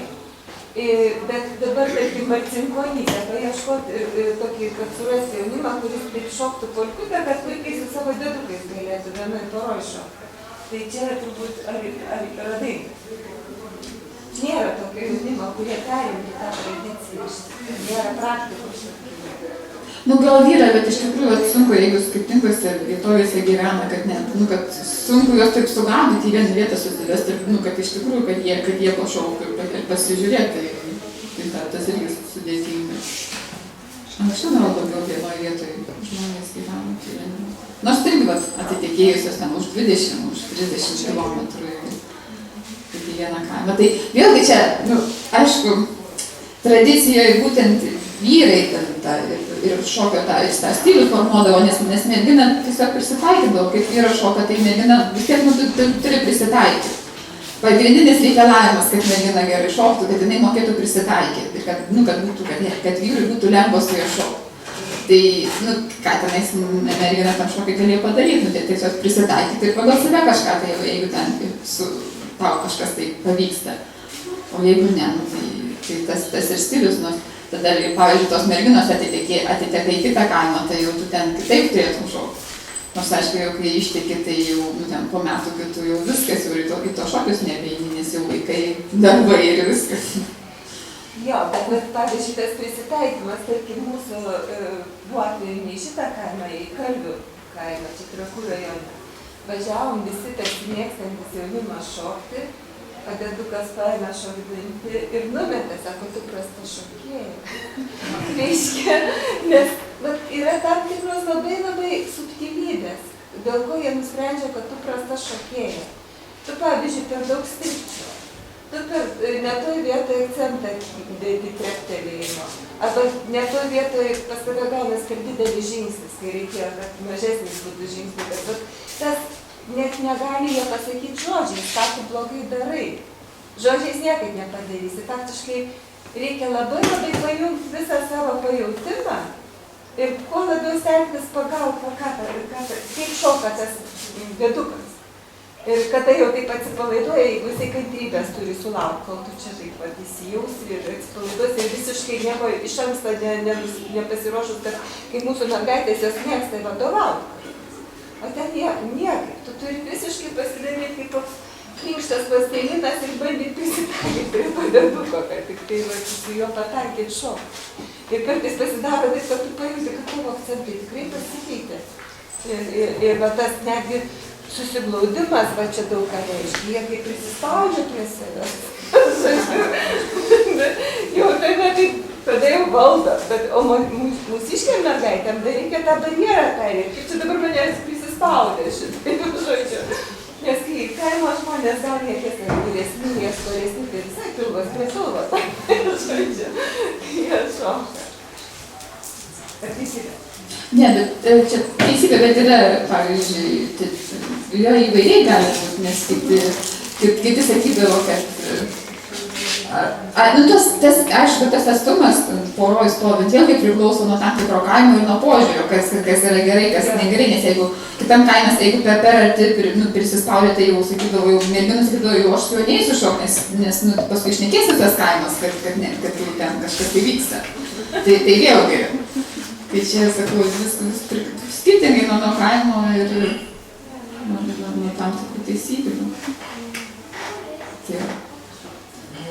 Bet dabar, tarkim, Marcinkonyse paieškoti tokį, kad surasti jaunimą, kuris taip šoktų polkutę, kad vaikai su savo dėdukais galėtų vienai poroj šokti. Tai čia turbūt ar radai. Nėra tokio jaunimo, kurie perimtų tą tradiciją. Nėra praktikos. Nu gal yra, bet iš tikrųjų sunku, jeigu skirtingose vietovėse gyvena, kad net, nu kad sunku juos taip sugaudyti į vieną vietą susivesti, nu kad iš tikrųjų, kad jie pašauktų ir pasižiūrėtų, tai tas irgi sudėtinga. Anksčiau gal daugiau vienoje vietoje žmonės gyvena, tai lengviau. Nors irgi atitekėjusios ten už 20, už 30 kilometrų į vieną kaimą. Tai vėlgi čia, nu, aišku, tradicijoje būtent vyrai ir šokio tą stilių formuodavo, nes mergina tiesiog prisitaikydavo, kaip vyras šoka, tai mergina vis tiek turi prisitaikyti. Pagrindinis reikalavimas, kad mergina gerai šoktų, kad jinai mokėtų prisitaikyti ir kad vyrui būtų lengva su juo šokti. Tai, nu, ką tenais mergina tam šokiai galėjo padaryti, tai tiesiog prisitaikyti ir pagal save kažką, tai jeigu ten su tau kažkas tai pavyksta. O jeigu ne, tai tas ir stilius, nors tada, pavyzdžiui, tos merginos atiteka į kitą kaimą, tai jau tu ten kitaip turėtum šokti. Nors, aišku, jau kai išteki, tai jau ten po metų kitų jau viskas, jau į to šokius nebeini, nes jau vaikai darbai ir viskas. Jo, bet pavyzdžiui, šitas prisitaikymas, tarkim, mūsų buvo atveju į šitą kaimą, į Kalvių kaimą, čia Trakų rajone. Važiavom visi tarsi mėgstantis jaunimą šokti, Dėdukas paėmė šokdantį ir numetė, sako, tu prasta šokėja. Reiškia, nes yra tam tikros labai subtilybės, dėl ko jie nusprendžia, kad tu prasta šokėja. Tu, pavyzdžiui, per daug strikčio. Tu ne toj vietoj akcentą dėti treptelėjimo. Arba ne toj vietoj pas tave gaunas per didelis žingsnis, kai reikėjo, kad mažesnis būtų žingsnis. Bet tas net negali jie pasakyti žodžiais, ką tu blogai darai. Žodžiais niekaip nepadarysi. Faktiškai reikia labai pajungti visą savo pajautimą ir kuo labiau stengtis pagauti, kaip šoka tas dėdukas. Ir kada jau taip atsipalaiduoja, jeigu jisai kantrybės turi sulaukti, kol tu čia taip pat įsijausi ir atsipalaiduosi ir visiškai nieko iš anksto nepasiruošus, kad kaip mūsų mergaitės jos mėgsta vadovauti. O ten niekaip. Tu turi visiškai pasidaryti kaip toks krinkštas plastilinas ir bandyti prisitaikyti prie to dėduko, kad tik tai su juo pataikyti šokti. Ir kartais pasidaro taip, kad tu pajunti, kad tavo akcentai tikrai pasikeitė. Ir tas netgi susiglaudimas, va čia daug ką reiškia, jie kaip prisispaudžia prie savęs. Jau tada jau valdo, o mūsiškiam mergaitėm dar reikia tą barjerą perėti. Kaip čia dabar manęs prisispaudė šitai, žodžiu. Nes kai kaimo žmonės gal niekės vyresni, jie storesni, tai visai pilvas prie pilvo. Žodžiu, jie šoka. Ar teisybė? Ne, bet čia teisybė, bet yra, pavyzdžiui, jo įvairiai gali būti, nes kiti sakydavo, kad aišku, tas atstumas poroj stovint vėlgi priklauso nuo tam tikro kaimo ir nuo požiūrio, kas yra gerai, kas negerai, nes jeigu kitam kaimas, jeigu per arti prisispaudė, tai jau sakydavo, jau merginas sakydavo, jau aš su juo neįsiu šok, nes paskui šnekėsi tas kaimas, kad jau ten kažkas tai vyksta. Tai vėlgi, tai čia, sakau, vis skirtingai nuo kaimo ir nuo tam tikrų taisyklių.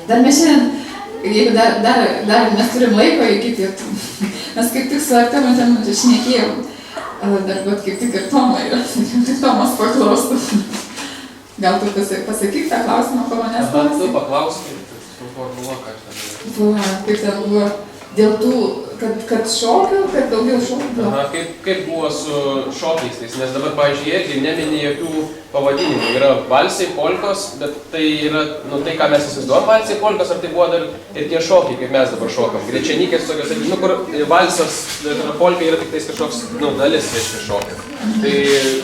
Dar mes šiandien, jeigu dar mes turim laiko iki pietų, mes kaip tik su Artemu ten šnekėjom, dar vat kaip tik ir Tomai, Tomas paklaustų. Gal tu pasakyk tą klausimą, ko manęs klausi? Tu paklausk, suformuluok, ką aš ten buvo. Kaip ten buvo, dėl tų, kad šokių, kad daugiau šokių buvo. Aha, kaip buvo su šokiais, nes dabar, pavyzdžiui, irgi nemini jokių pavadinimų. Yra valsiai, polkos, bet tai yra, nu tai, ką mes įsivaizduojam, valsiai, polkos, ar tai buvo dar ir tie šokiai, kaip mes dabar šokam. Grečenikės tokios, nu kur valsas, polka yra tik tais kažkoks, nu, dalis reiškia šokio. Tai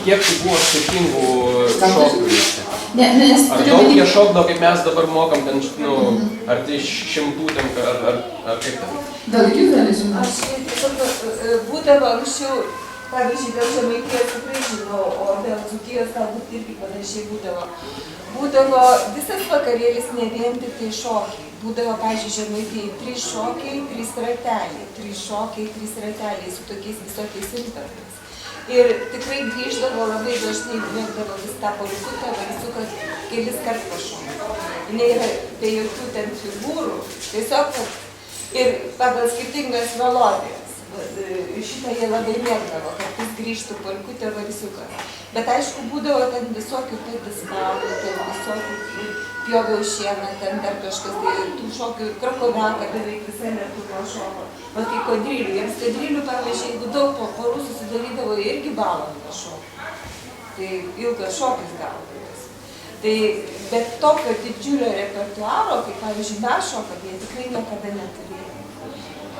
kiek tai buvo skirtingų šokių? Ar daug jie šokdavo, kaip mes dabar mokam, ten, nu, ar tai 100 ten, ar kaip ten? Gal jūs gali žinoti? Aš tiesiog būdavo anksčiau, pavyzdžiui, dėl Žemaitijos tikrai žinau, o dėl Dzūkijos galbūt irgi panašiai būdavo. Būdavo visas vakarėlis ne vien tik tai šokiai. Būdavo, pavyzdžiui, Žemaitijai 3 šokiai, 3 rateliai, 3 šokiai, 3 rateliai su tokiais visokiais intarpais. Ir tikrai grįždavo labai dažnai, mėgdavo vis tą polkutę, valsuką kelis kartus pašokti. Jis yra be jokių ten figūrų, tiesiog ir pagal skirtingas melodijas. Šitą jie labai mėgdavo, kad jis grįžtų polkutę valsiuką. Bet aišku, būdavo ten visokių diskalų, ten visokių pjoviau šieną, ten dar kažkas, tai tų šokių krakoviaką beveik visai Lietuva šoko. O tai kodrilių, jiems kodrilių, pavyzdžiui, jeigu daug porų susidarydavo, irgi valandą šokį. Tai ilgas šokis gaudavas. Tai, bet tokio didžiulio repertuaro, kaip pavyzdžiui, mes šokam, jie tikrai niekada neturėjo.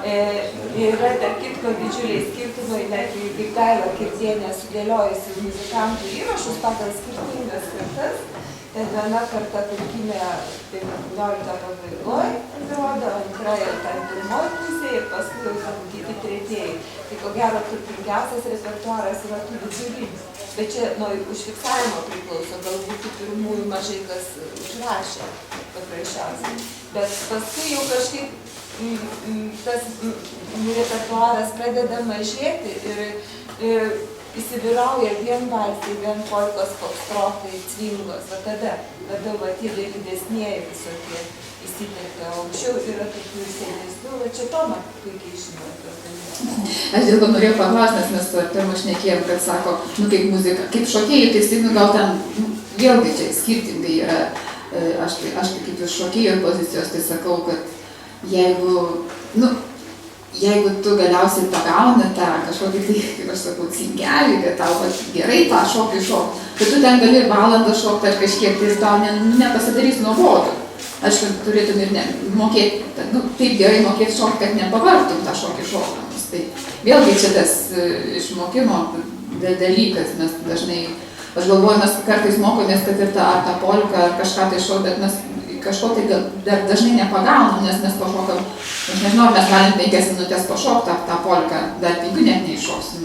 Yra, tarp kitko, didžiuliai skirtumai, net kaip Daila Kirtienė sudėliojusi muzikantų įrašus pagal skirtingas kartas. Ten viena karta tarkime 19 pabaigoje atrodo, antra jau ten pirmoji pusė ir paskui jau ten kiti tretieji. Tai ko gero turtingiausias repertuaras yra tų didžiulių. Bet čia nuo užfiksavimo priklauso, galbūt tų pirmųjų mažai kas užrašė paprasčiausiai. Bet paskui jau kažkaip tas repertuaras pradeda mažėti ir įsivyrauja vien valsiai, vien polkos, fokstrotai, cvingos, va tada va tie didesnieji visokie įsiterpia, o anksčiau yra tokių senesnių, va čia Toma puikiai žino tuos dalykus. Aš dėl ko norėjau paklausti, nes mes su Artemu šnekėjom, kad sako, nu kaip muzika, kaip šokėjai, tai gal ten vėlgi čia skirtingai yra, aš kaip iš šokėjo pozicijos tai sakau, kad jeigu tu galiausiai pagauni tą kažkokį, tai, kaip aš sakau, cinkelį, kad tau gerai tą šokį šokti, kad tu ten gali valandą šokti ar kažkiek, tai tau nepasidarys nuobodu. Aišku, turėtum ir mokėti, taip gerai mokėti šokti, kad nepavartum tą šokį šokdamas. Tai vėlgi čia tas išmokimo dalykas, mes dažnai, aš galvoju, mes kartais mokomės, kad ir tą polką ar kažką tai šokti, bet mes kažko tai dar dažnai nepagaunam, nes mes pašokam, aš nežinau, mes galim 5 minutės pašokti tą polką, dar 5 net neiššoksim,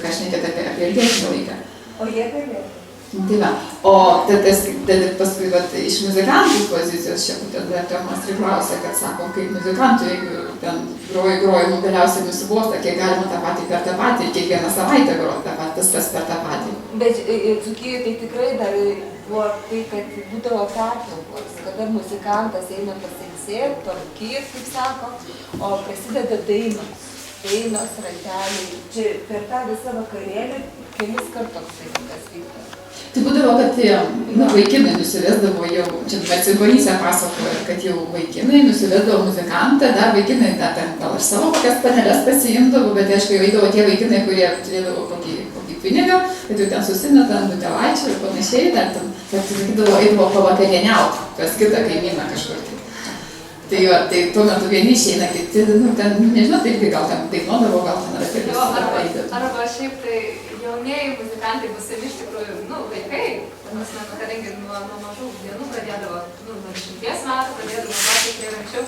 ką šnekėt apie ilgesnį laiką. O jie galėtų? Tai va, o paskui iš muzikantų pozicijos čia būtent Tomas ir klausė, kad sako, kaip muzikantų, jeigu ten groji, galiausiai nusibosta, kiek galima tą patį per tą patį, kiekvieną savaitę groti tą patį, tas per tą patį. Bet Dzūkijoje tai tikrai dar buvo tai, kad būdavo pertraukos, kada muzikantas eina pasiilsėti, parūkyti, kaip sako, o prasideda dainos, rateliai. Čia per tą visą vakarėlį kelis kartus tai kas vyksta. Tai būdavo, kad vaikinai nusivesdavo jau, čia Bercigonysė pasakoja, kad jau vaikinai nusivesdavo muzikantą, dar vaikinai gal ir savo kokias panelės pasiimdavo, bet aišku, jau eidavo tie vaikinai, kurie turėdavo kokį pinigą, kad jau ten susimeta ant butelaičių ir panašiai, dar ten, kad sakydavo, eidavo pavakarieniauti, pas kitą kaimyną kažkur. Tai tuo metu vieni išeina, kiti, ten, nežinau, taip, gal ten dainuodavo, gal ten ratelius. Arba šiaip tai jaunieji muzikantai bus ir iš tikrųjų, vaikai, kadangi nuo mažų dienų pradėdavo, nuo 10 metų pradėdavo patys ir anksčiau,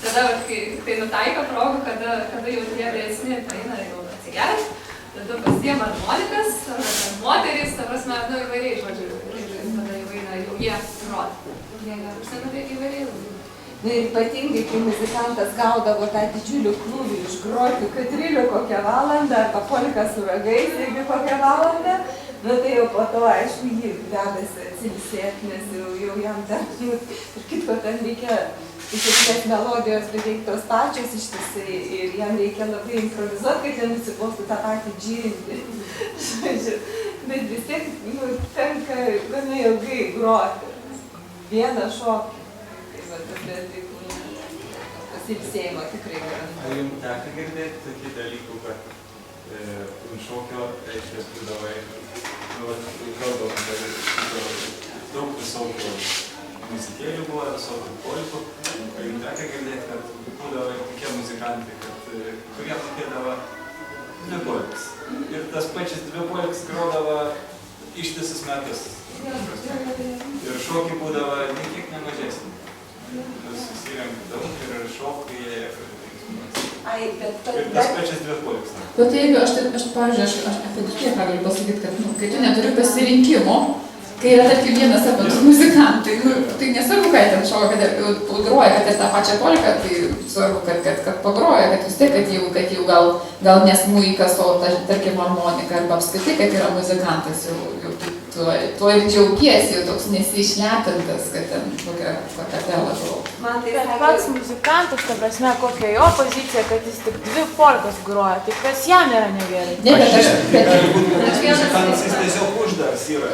tada tai nutaiko progų, kada jau tie vyresni paeina jau atsigerti, tada pasiema harmonikas, ar moterys, ta prasme, įvairiai, žodžiu, tada jau eina jau jie groti. Jie gali užsienoti įvairiai. Ir ypatingai, kai muzikantas gaudavo tą didžiulį krūvį išgroti kadrilių kokią valandą, arba polką su ragais, jeigu kokią valandą, tai jau po to, aišku, jį vedasi atsilisėti, nes jau jam dar, ir kitko ten reikia, iš esmės melodijos beveik tos pačios ištisai, ir jam reikia labai improvizuoti, kad jam nusibostų tą patį džyrinti. Bet vis tiek, tenka gana ilgai groti, vieną šokį. Pasilsėjimo tikrai garantuoju. Ar jums teko girdėti tokių dalykų, kad šokio, reiškia, būdavai, kalbam, kad daug visokių muzikėlių buvo, visokių polkų. Ar jums teko girdėti, kad būdavai tokie muzikantai, kurie mokėdavo 2 polkas. Ir tas pačias 2 polkas grodavo ištisus metus. Ir šokiai būdavo niekiek nemažesni. Susirenka daug ir šokai ir tas pačias 2 polkas. sakė. Bet jeigu aš pavyzdžiui, aš apie kiek galiu pasakyti, kad kai tu neturi pasirinkimo, kai yra tarkim vienas arba du muzikantai, tai nesvarbu, ką ten šoka, kad groja, kad ir tą pačią polką, tai svarbu, kad pagroja, kad vis tiek, kad jau gal nesmuikas, o tarkim harmonika, arba apskritai, kad yra muzikantas, jau tuo ir džiaugiesi, jau toks nesišlepintas, kad ten kokią kapelą groja. Man tai pats muzikantas, ta prasme, kokia jo pozicija, kad jis tik 2 polkas groja, tai kas jam yra negerai? Ne, bet aš... Gali būti muzikantas, jis tiesiog uždaras yra.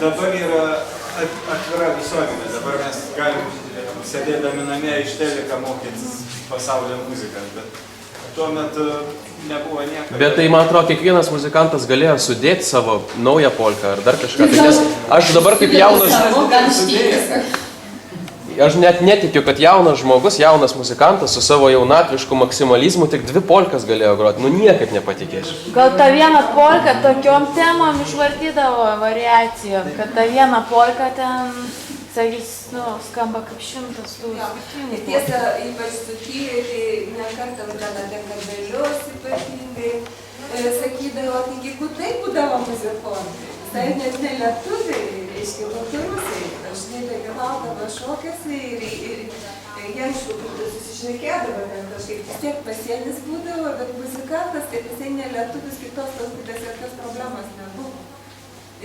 Dabar yra atvira visuomenė, dabar mes galim sėdėdami namie iš teleka mokytis pasaulio muziką, bet tuo metu nebuvo nieko. Bet tai, man atrodo, kiekvienas muzikantas galėjo sudėti savo naują polką ar dar kažką. Tai nes aš dabar kaip jaunas... Aš net netikiu, kad jaunas žmogus, jaunas muzikantas su savo jaunatvišku maksimalizmu tik 2 polkas galėjo groti. Nu, niekaip nepatikėsiu. Gal tą vieną polką tokiom temom išvartydavo variacijom, kad tą vieną polką ten, sakys, skamba kaip 100 tų. Tiesa, ypač Dzūkijoje, tai nekartą ten apie kabelius ypatingai sakydavo, tik jeigu tai būdavo muzikontai, tai net ne lietuviai, reiškia baltarusiai, dažnai dalyvaudavo šokiuose ir jie aišku, susišnekėdavo, ten kažkaip vis tiek pasienis būdavo, bet muzikantas, tai visai ne lietuvis, kitos tos būdės jokios problemos nebuvo.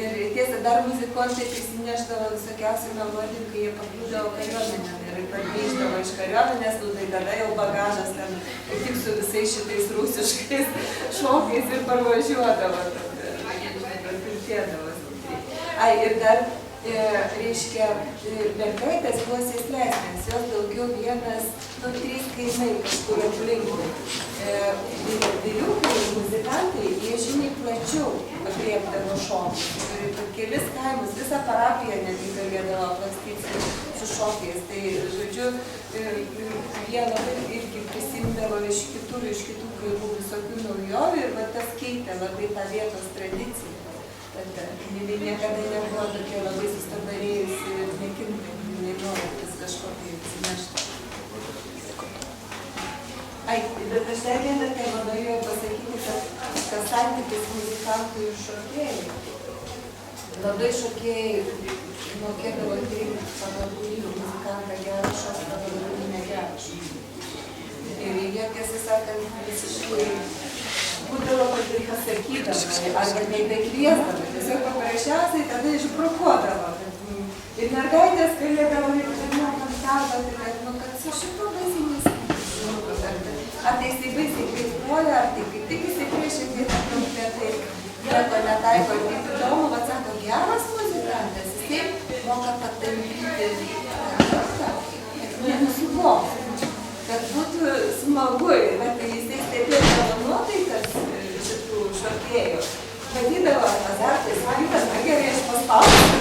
Ir tiesa, dar muzikontai prisineždavo visokiausių melodijų, kai jie pakliūdavo kariuomenę ir pargrįždavo iš kariuomenės, tai tada jau bagažas ten tik su visais šitais rusiškais šokiais ir parvažiuodavo. Ai, ir dar, reiškia, mergaitės buvo sėslesnės, jos daugiau 3 kaimai kažkur aplinkui. Vyriukai, muzikantai, jie žymiai plačiau apriepdavo šokius. Kelis kaimus, visą parapiją netgi galėdavo aplastyti su šokiais. Tai, žodžiu, jie labai irgi prisimdavo iš kitų kaimų visokių naujovių ir tas keitė labai tą vietos tradiciją. Jinai niekada nebuvo tokia labai sustabarėjusi ir nekintai, jinai norintis kažkokį atsinešti. Ai, bet aš dar vieną temą norėjau pasakyti, kad tas santykis muzikantų ir šokėjų. Labai šokėjai mokėdavo atrinkti pagal kūrybą muzikantą gerą šokį, pagal negerą šokį. Ir jie, tiesą sakant, visiškai būdavo, kad ir pasakydavo, arba nebekviesdavo, tiesiog paprasčiausiai tada išbrokuodavo. Ir mergaitės galėdavo ir kontaktauti, kad su šito baisinis ar tai jisai baisiai kaifuoja, ar tai kaip tik jisai priešingai patraukia, tai nieko netaiko. Ir kaip įdomu, vat sako, geras muzikantas, jisai moka patampyti nenusivoks, kad būtų smagu, bet jisai stebėdavo nuotaikas šitų šokėjų. Vadydavo azartais, man gerai, aš paspausiu,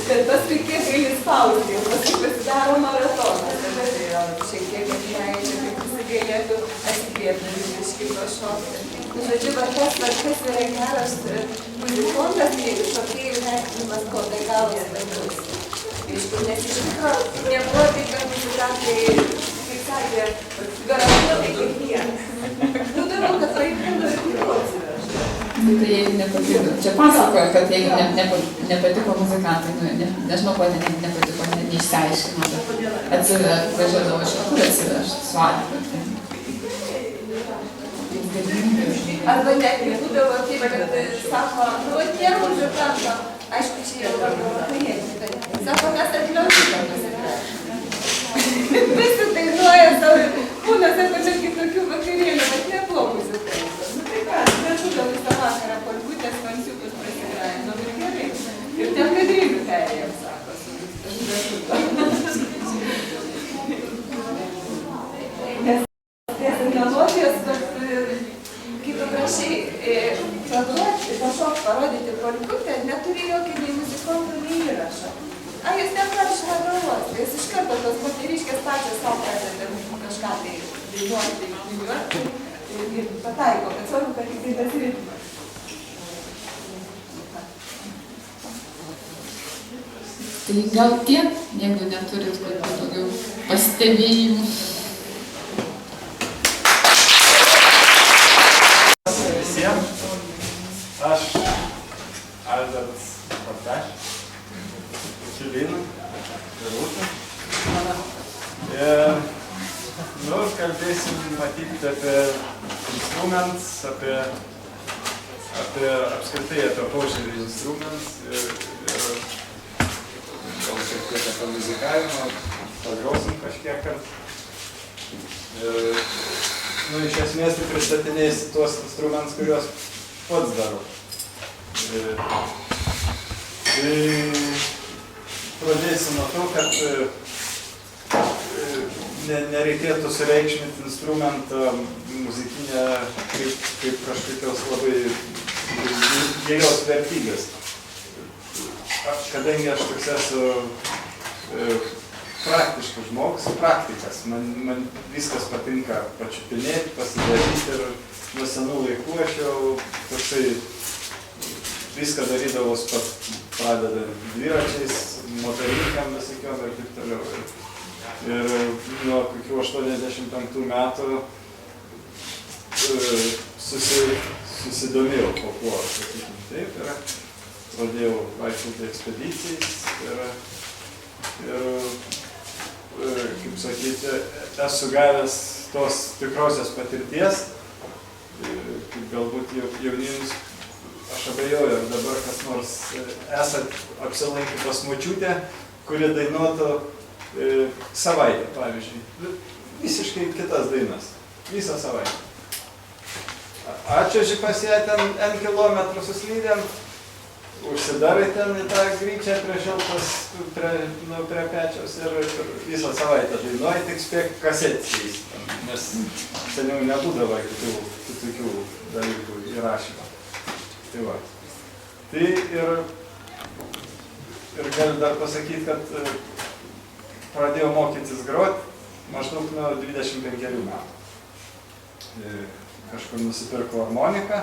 bet paskui kiek gali spausti, paskui pasidaro maratonas. Tada tai šiek tiek atleidžia, kaip visi galėtų atsikvėpti iš kito šokti. Žodžiu, kas yra geras muzikontas, tai šokėjų vertinimas, ko tai gavosi svarbus. Nes iš tikrųjų nebuvo tai, kad muzikantai, kaip sakė, garantuotai kiekvienas. Būdavo, kad vaikino ir kitos yra. Tai jeigu nepatiko, čia pasakoja, kad jeigu nepatiko muzikantai, nežinau, ko nepatiko, neišsiaiškino, bet atvažiuodavo iš kur atsivežti svarį. Arba net būdavo taip, kad sako, nėra muzikanto, aišku, čia jau vargo vakarėlį, bet sako, mes atliausime muzikanto. Visi dainuoja savo, būna, sako, čia kitokių vakarėlių, bet nebuvo muzikanto. Gal visą vakarą polbutės konsiukus prasigraino ir gerai. Ir ten kadrinių perėjom, sako, Nes ties melodijos, kaip paprašai, parodyti polbutę, neturi jokio nei muzikonto, nei įrašo. Jūs neprašymą galvos, jūs iš karto tos moteriškės pačios savo pradeda kažką tai dainuoti, klijuoti. Ir pataiko, bet svarbu, kad tik tai tas ritmas. Tai gal tiek, jeigu neturit daugiau pastebėjimų. Nu, kalbėsim matyti apie instruments, apie apskritai apie požiūrį instruments ir gal šiek tiek apie muzikavimą, pagrosim kažkiek kartų. Nu, iš esmės tai pristatinėsi tuos instrumentus, kuriuos pats darau. Tai pradėsiu nuo to, kad nereikėtų sureikšminti instrumentą muzikinę kaip kažkokios labai gerios vertybės. Kadangi aš toks esu praktiškas žmogus, praktikas, man viskas patinka pačiupinėti, pasidaryti ir nuo senų laikų aš jau toksai viską darydavau pradedant dviračiais, motorininkam visokiom ir taip toliau. Ir nuo kokių 85 metų susidomėjau folklorą, sakykim taip, ir pradėjau vaikščioti ekspedicijas ir kaip sakyti, esu gavęs tos tikrosios patirties, kaip galbūt jaunims, aš abejoju, ar dabar kas nors esat apsilankę pas močiutę, kuri dainuotų savaitę, pavyzdžiui. Visiškai kitas dainas. Visą savaitę. Atčiuoži pas ją ten N kilometrų su slydėm, užsidarai ten į tą gryčią prie šiltos, prie pečiaus ir visą savaitę dainuoji, tik spėk kasetės, nes seniau nebūdavo kitokių dalykų įrašymo. Tai va. Tai ir galiu dar pasakyti, kad pradėjau mokytis grot maždaug nuo 25 metų. Kažkur nusipirkau harmoniką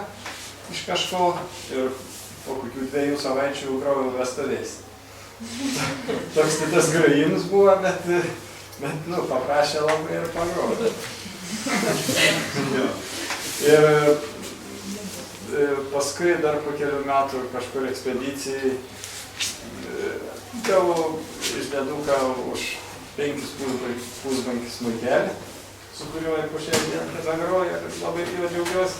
iš kažko ir po kokių 2 savaičių grojau vestuvės. Toks tai tas grojimas buvo, bet paprašė labai ir pagrojau. Ir paskui dar po kelių metų kažkur ekspedicijai gavau iš dėduką už 5 pusbankį smuikelį, su kuriuo ir po šiai dieną tebegroju ir labai juo džiaugiuosi.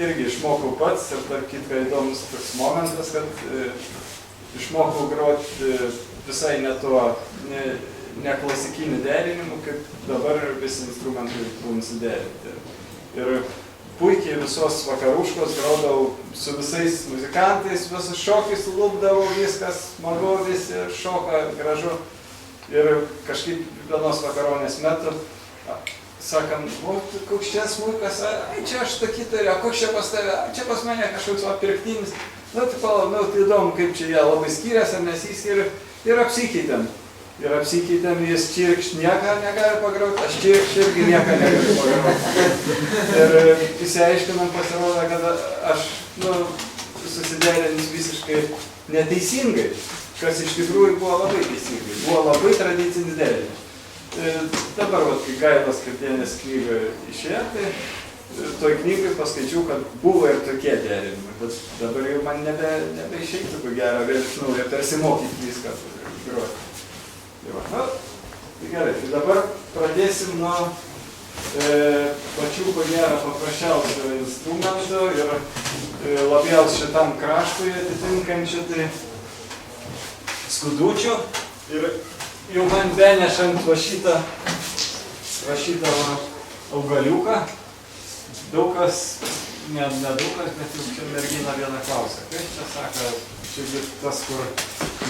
Irgi išmokau pats ir dar kitką įdomus toks momentas, kad išmokau groti visai ne tuo, ne klasikiniu derinimu, kaip dabar visi instrumentai nusiderinti. Ir puikiai visos vakaruškos grodavau su visais muzikantais, visus šokiais lūpdavau, viskas smagu, visi šoka gražu. Ir kažkaip vienos vakaronės metu sakant, koks čia smuikas, ai čia aš tokį turiu, koks čia pas tave, čia pas mane kažkoks apirktinis. Tai įdomu, kaip čia jie labai skiriasi, ar nesiskiria. Ir apsikeitėm. Ir apsikeitėm, jis čirkšt nieką negali pagrauti, aš čirkšt irgi nieką negaliu pagrauti. Ir įsiaiškinam, pasirodo, kad aš susiderinis visiškai neteisingai, kas iš tikrųjų buvo labai teisingai. Buvo labai tradicinis derinis. Dabar, kai Gailos Kirtienės knyga išėjo, tai toj knygai paskaičiau, kad buvo ir tokie derinimai, bet dabar jau man nebeišeitų, ko gero, vėl iš naujo persimokyti viską groti. Tai gerai, tai dabar pradėsim nuo pačių, ko nėra paprasčiausio instrumento ir labiausiai šitam kraštui atitinkančių, tai skudučių. Ir jau man benešant va šitą augaliuką, daug kas, ne daug kas, bet jau čia mergina vieną klausą. Kas čia sako, čia tas, kur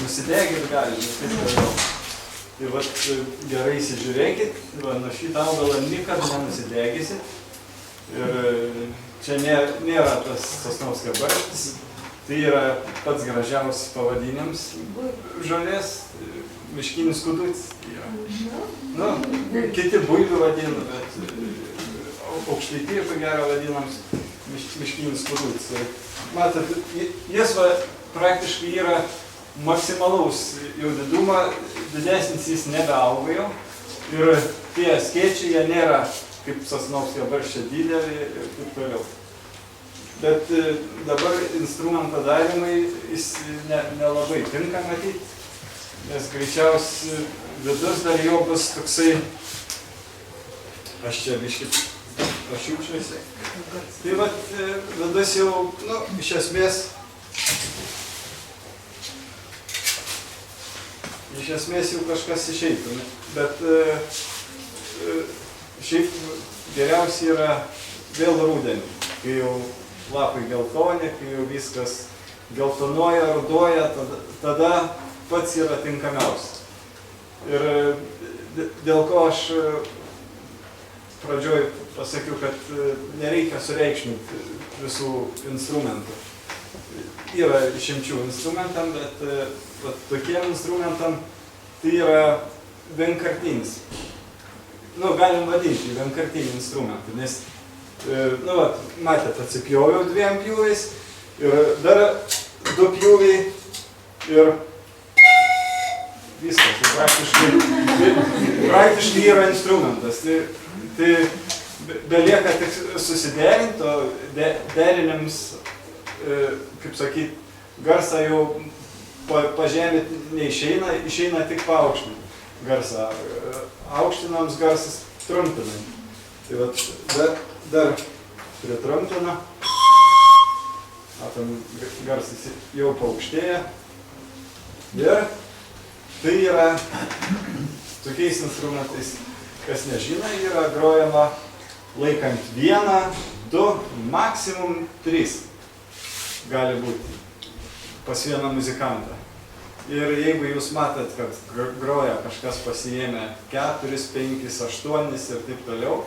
nusidegit gali, bet taip toliau. Tai vat gerai įsižiūrėkit, nuo šitą augalą nikad nenusidegysit. Ir čia nėra tas Sosnovskio barštis. Tai yra pats gražiausias pavadinimas žolės, miškinis skudutis. Kiti builių vadina, bet Aukštaitijoj, ko gero, vadinams miškinis skudutis. Matot, jis praktiškai yra maksimalaus jau didumą, didesnis jis nebeauga jau. Ir tie skėčiai, jie nėra kaip Sosnovskio barščio dideliai ir taip toliau. Bet dabar instrumento darymai jis nelabai tinka matyti, nes greičiausiai vidus dar jau bus toksai, aš čia biškį pašiukščiuosi. Tai vat vidus jau, nu, iš esmės jau kažkas išeitų, bet šiaip geriausia yra vėl rudenį, kai jau lapai geltoni, kai jau viskas geltonuoja, ruduoja, tada pats yra tinkamiausias. Ir dėl ko aš pradžioj pasakiau, kad nereikia sureikšminti visų instrumentų. Yra išimčių instrumentam, bet tokiem instrumentam tai yra vienkartinis. Nu, galim vadinti vienkartinį instrumentą, nes, nu, matėt, atsipjoviau 2 pjūviais ir dar 2 pjūviai ir viskas, tai praktiškai yra instrumentas. Tai belieka tik susiderinti, o derinims, kaip sakyt, garsą jau pažemėti neišeina, išeina tik paaukštinti garsą. Aukštinams garsas trumpinant. Tai vat dar pritrumpina. Matom, garsas jau paaukštėja. Ir tai yra tokiais instrumentais, kas nežino, yra grojama laikant 1, 2, maksimum 3 gali būti pas vieną muzikantą. Ir jeigu jūs matot, kad groja kažkas pasiėmė 4, 5, 8 ir taip toliau,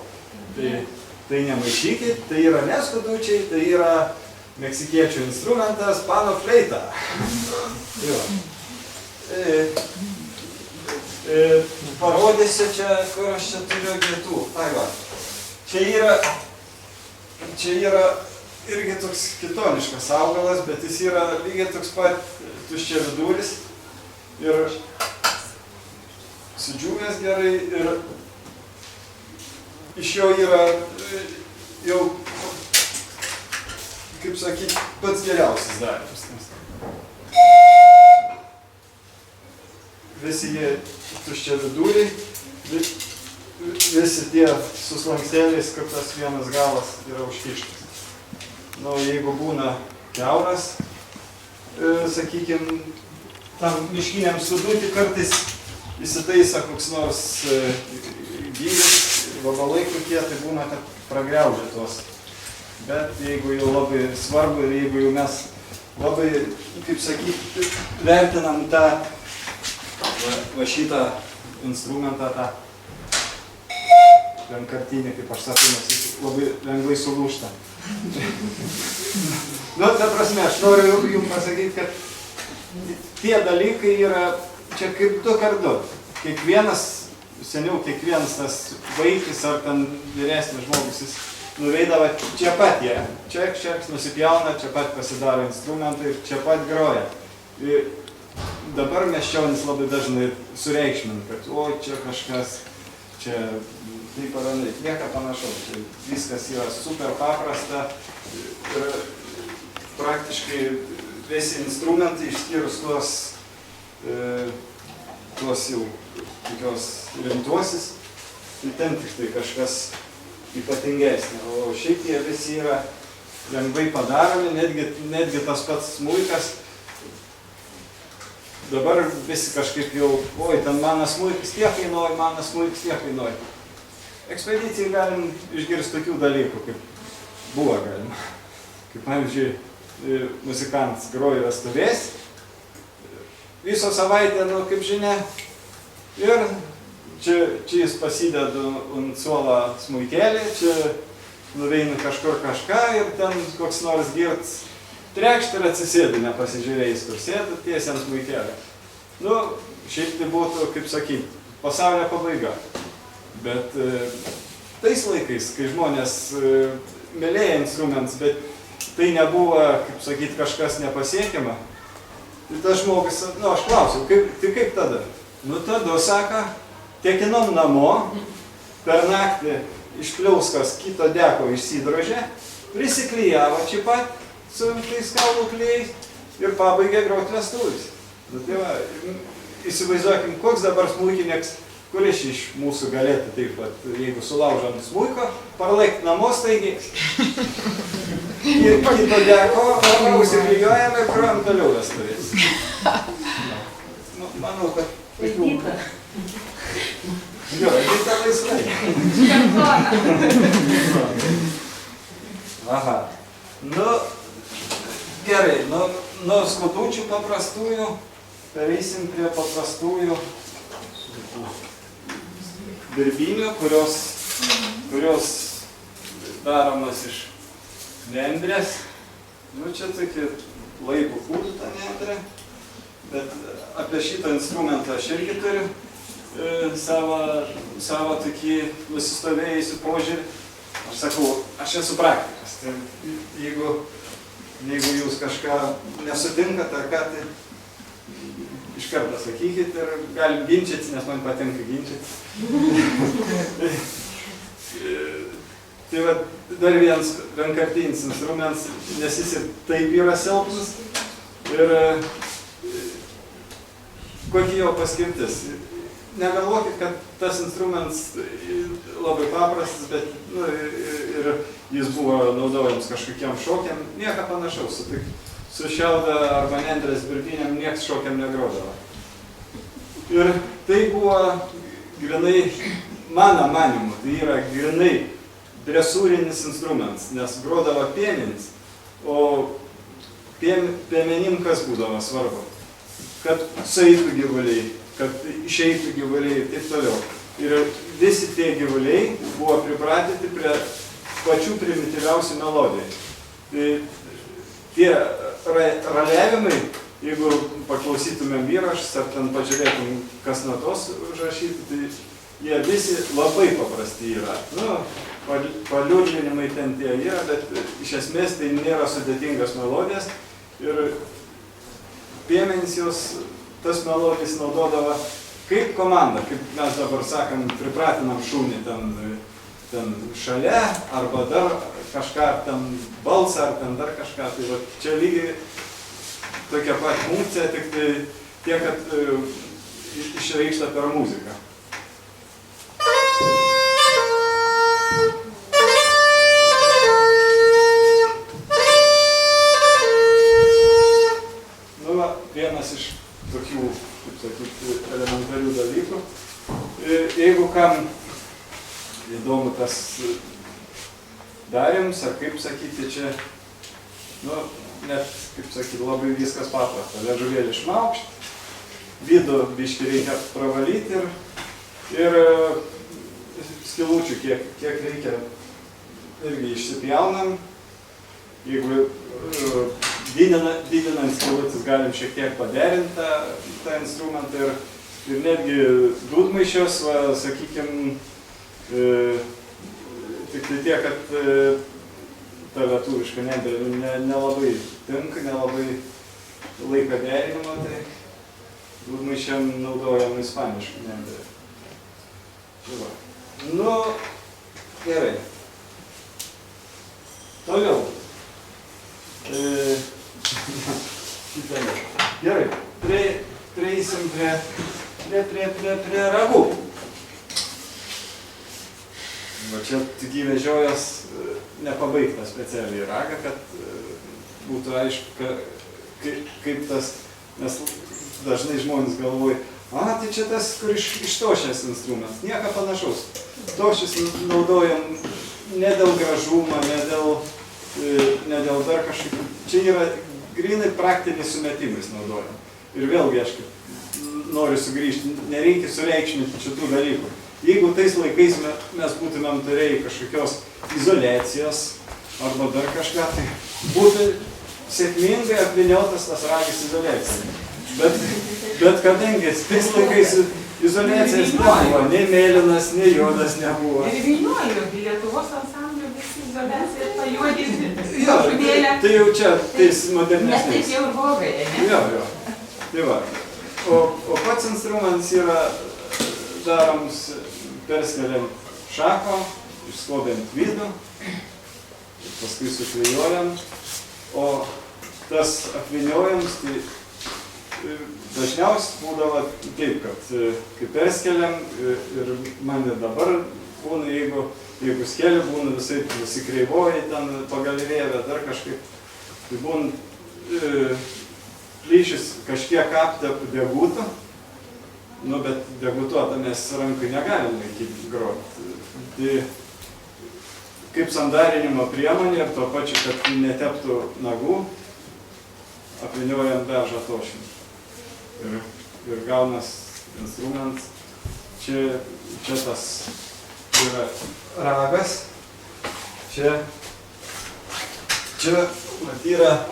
tai nemaišykit, tai yra ne skudučiai, tai yra meksikiečių instrumentas pano fleita. Parodysiu čia, kur aš čia turiu gėtų. Čia yra irgi toks kitoniškas augalas, bet jis yra lygiai toks pat tuščiaviduris ir sudžiūvęs gerai ir iš jo yra jau, kaip sakyt, pats geriausias darbas. Visi jie tuščiaviduriai, visi tie su slanksteliais, kad tas vienas galas yra užkištas. Nu, jeigu būna kiauras, sakykime, tam miškiniam sudūti kartais įsitaisa koks nors gyvis, vabalai kokie, tai būna, kad pragriaužia tuos. Bet jeigu jau labai svarbu ir jeigu jau mes labai, kaip sakyti, vertinam tą va šitą instrumentą, tą vienkartinį, kaip aš sakau, nes jis labai lengvai sulūžta. Nu, ta prasme, aš noriu jums pasakyti, kad tie dalykai yra čia kaip 2x2. Kiekvienas tas vaikis ar ten vyresnis žmogus, jis nuveidavo čia pat jie. Ček, nusipjauna, čia pat pasidaro instrumentai ir čia pat groja. Ir dabar miesčionis labai dažnai sureikšmint, kad o, čia kažkas, čia taip ar anaip, nieko panašaus. Viskas yra super paprasta ir praktiškai visi instrumentai išskyrus tuos jau tokios rimtuosis, tai ten tik tai kažkas ypatingesnė. O šiaip jie visi yra lengvai padaromi, netgi tas pats smuikas. Dabar visi kažkaip jau, oi, ten mano smuikas tiek kainuoja, mano smuikas tiek kainuoja. Ekspedicijai galim išgirsti tokių dalykų, kaip buvo galima. Kaip, pavyzdžiui, muzikantas groja vestuvės, visą savaitę, nu, kaip žinia, ir čia jis pasideda ant suolą smuikelį, čia nuveina kažkur kažką ir ten koks nors girts trekšt ir atsisėdi, nepasižiūrėjus, kur sėdi, tiesiai ant smuikelio. Nu, šiaip tai būtų, kaip sakyti, pasaulio pabaiga. Bet tais laikais, kai žmonės mylėjo instrumentus, bet tai nebuvo, kaip sakyti, kažkas nepasiekiama, tai tas žmogus, nu, aš klausiau, tai kaip tada? Nu, tada, sako, tekinom namo, per naktį išpliauskas kito deko išsidrožė, prisiklijavo čia pat su tais kaulų klijais ir pabaigė groti vestuves. Nu, tai va, įsivaizduokim, koks dabar smuikininkas, kuris iš mūsų galėtų taip pat, jeigu sulaužant smuiko, parlaikti namo staigiai. Ir kito deko, užsiklijuojame, kuriuom toliau vestuvės. Manau, kad... Edita. Jo, Edita laisvai. Aha. Nu, gerai, nuo skudučių paprastųjų pereisim prie paprastųjų birbinių, kurios daromas iš nendrės. Nu, čia tokie laiko kūdų ta nendrė, bet apie šitą instrumentą aš irgi turiu savo tokį nusistovėjusių požiūrį. Aš sakau, aš esu praktikas, tai jeigu jūs kažką nesutinkat ar ką, tai iš karto sakykit ir galim ginčytis, nes man patinka ginčytis. Tai va, dar vienas vienkartinis instrumentas, nes jis ir taip yra silpnas ir kokia jo paskirtis. Negalvokit, kad tas instrumentas labai paprastas, bet ir jis buvo naudojamas kažkokiam šokiam, nieko panašaus. Su šiauda arba nendrės birbinėm nieks šokiam negrodavo. Ir tai buvo grinai, mano manimu, tai yra grinai dresūrinis instrumentas, nes grodavo piemenis, o piemenim kas būdavo svarbu? Kad sueitų gyvuliai, kad išeitų gyvuliai ir taip toliau. Ir visi tie gyvuliai buvo pripratyti prie pačių primityviausių melodijų. Tai tie raliavimai, jeigu paklausytumėm įrašus ar ten pažiūrėtum, kas natos užrašyti, tai jie visi labai paprasti yra. Nu, paliudžinimai ten tie yra, bet iš esmės tai nėra sudėtingas melodijas. Ir piemenys jos tas melodijas naudodavo kaip komanda, kaip mes dabar sakam, pripratinam šunį ten šalia, arba dar kažką, ten balsą, ar ten dar kažką. Tai va, čia lygiai tokia pat funkcija, tik tai tiek, kad išreikšta per muziką. Nu va, vienas iš tokių, kaip sakyti, elementarių dalykų. Jeigu kam įdomu tas darims, ar kaip sakyti, čia, nu, net, kaip sakyti, labai viskas paprasta. Liežuvėlį išmaukšt, vidų biškį reikia pravalyti ir skilučių, kiek reikia, irgi išsipjaunam. Jeigu didinant skilutis galim šiek tiek paderinti tą instrumentą ir netgi dūdmaišios, sakykime, tik tai tiek, kad ta lietuviška nendrė nelabai tinka, nelabai laika derinimo, tai dūdmaišiam naudojam ispanišką nendrę. Nu, gerai. Toliau. Gerai, prieisim prie ragų. Va čia tik įvežiojęs nepabaigtą specialiai ragą, kad būtų aišku, kaip tas, nes dažnai žmonės galvoja, tai čia tas, kur ištošęs instrumentas, nieko panašaus. Tošės naudojam ne dėl gražumo, ne dėl dar kažkokių. Čia yra grinai praktiniais sumetimais naudojam. Ir vėlgi, aš noriu sugrįžti, nereikia sureikšminti šitų dalykų. Jeigu tais laikais mes būtumėm turėję kažkokios izoliacijos arba dar kažką, tai būtų sėkmingai apvyniotas tas ragas izoliacija. Bet kadangi tais laikais izoliacijas nebuvo, nei mėlynas, nei juodas nebuvo. Ir Vilniuoju, Lietuvos ansamblio visi izoliacija pajuodinti. Jo, tai jau čia tais modernesniais. Nes taip jau ir blogai, ne? Jo. Tai va. O pats instrumentas yra daroms perskeliant šako, išskobiant vidų, paskui suklijuojam, o tas apvyniojimas, tai dažniausiai būdavo taip, kad kai perskeliam ir man ir dabar būna, jeigu skeli būna visi kreivojai ten pagalvėję, dar kažkaip, tai būna plyšis kažkiek aptepų degutų, nu, bet degutuotą mes rankui negalim laikyti groti. Tai kaip sandarinimo priemonė ir to pačiu, kad neteptų nagų, apvyniojant beržą tošinį. Ir gaunas instrumentas. Čia tas yra ragas. Čia mat, yra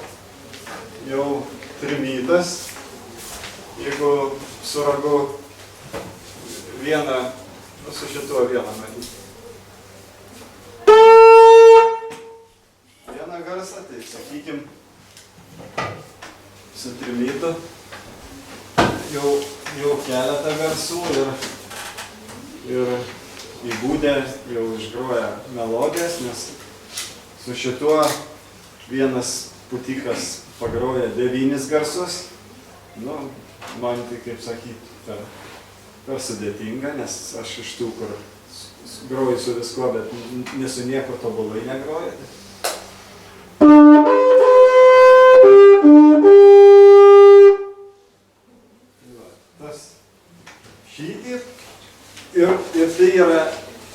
jau trimitas. Jeigu su ragu vieną, su šituo vieną matyti. Vieną garsą, tai sakykim, su trimitu jau keletą garsų ir įgūdę jau išgroja melodijas, nes su šituo vienas putikas pagroja 9 garsus. Nu, man tai, kaip sakyti, per sudėtinga, nes aš iš tų, kur groju su viskuo, bet nesu nieko tobulai negroju. Tas šitį ir tai yra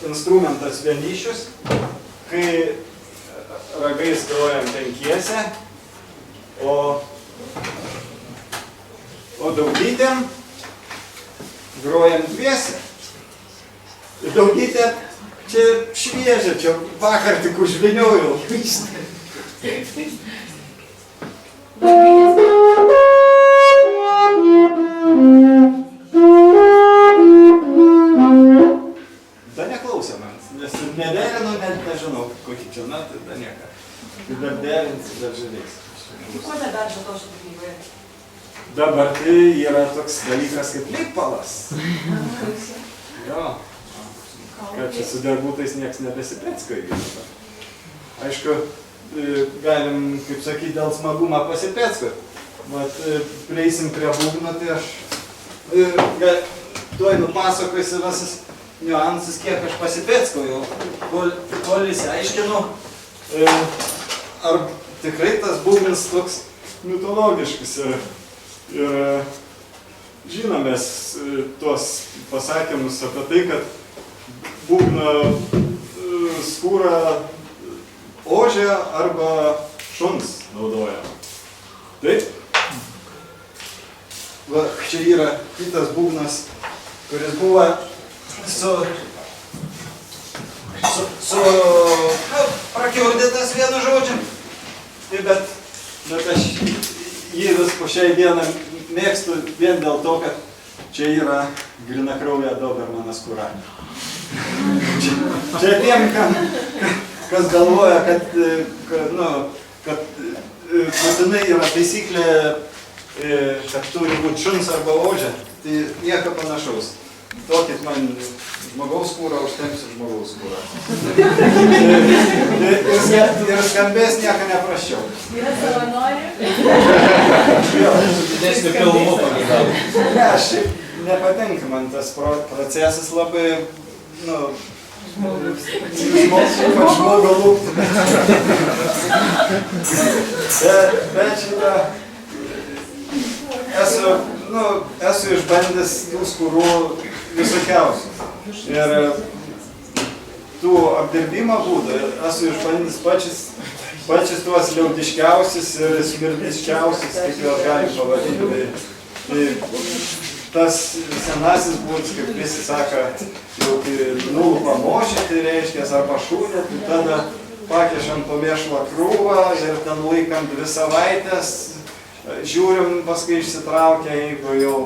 instrumentas vienišius, kai ragais grojam 5, o daugytėm grojam 2. Daugytė čia šviežia, čia vakar tik užviniojau. Da neklausė man, nes nederinu, net nežinau, kokį čia natą, da nieką. Tai dar derinsi, dar žiūrėsi. Ko dabar žato šitą knygoje? Dabar tai yra toks dalykas kaip lipalas. Jo. Kad čia su degutais nieks nebesipecko įvyksta. Aišku, galim, kaip sakyti, dėl smagumą pasipecko. Bet prieisim prie būgno, tai aš tuoj nupasakosiu visas niuansus, kiek aš pasipecko jau. Kol įsiaiškinu, ar tikrai tas būgnas toks mitologiškas ir žinomės tuos pasakymus apie tai, kad būgno skūrą ožė arba šuns naudoja. Taip? Va, čia yra kitas būgnas, kuris buvo prakiurdytas vienu žodžiu. Bet aš jį vis po šiai dieną mėgstu vien dėl to, kad čia yra grinakraujė Dobermanas skūra. Čia tiem, kas galvoja, kad būtinai yra taisyklė, kad turi būti šuns arba ožė, tai nieko panašaus. Duokit man žmogaus skūrą, užtempsiu žmogaus skūrą. Ir skambės nieko nepraščiau. Yra savanorių? Didesnį pilvų pagėdavo. Ne, aš nepatinka man tas procesas labai, žmogo lūpti. Bet šitą esu išbandęs tų skūrų visokiausių. Ir tų apdirbimo būdų esu išbandęs pačius tuos liaudiškiausius ir smirdiškiausius, kaip juos galim pavadinti. Tai tas senasis būdas, kaip visi sako, jau kai nulupa mošį, tai reiškia, arba šūnė, tai tada pakešam po mėšlo krūvą ir ten laikam 2 savaitės, žiūrim, paskui išsitraukia, jeigu jau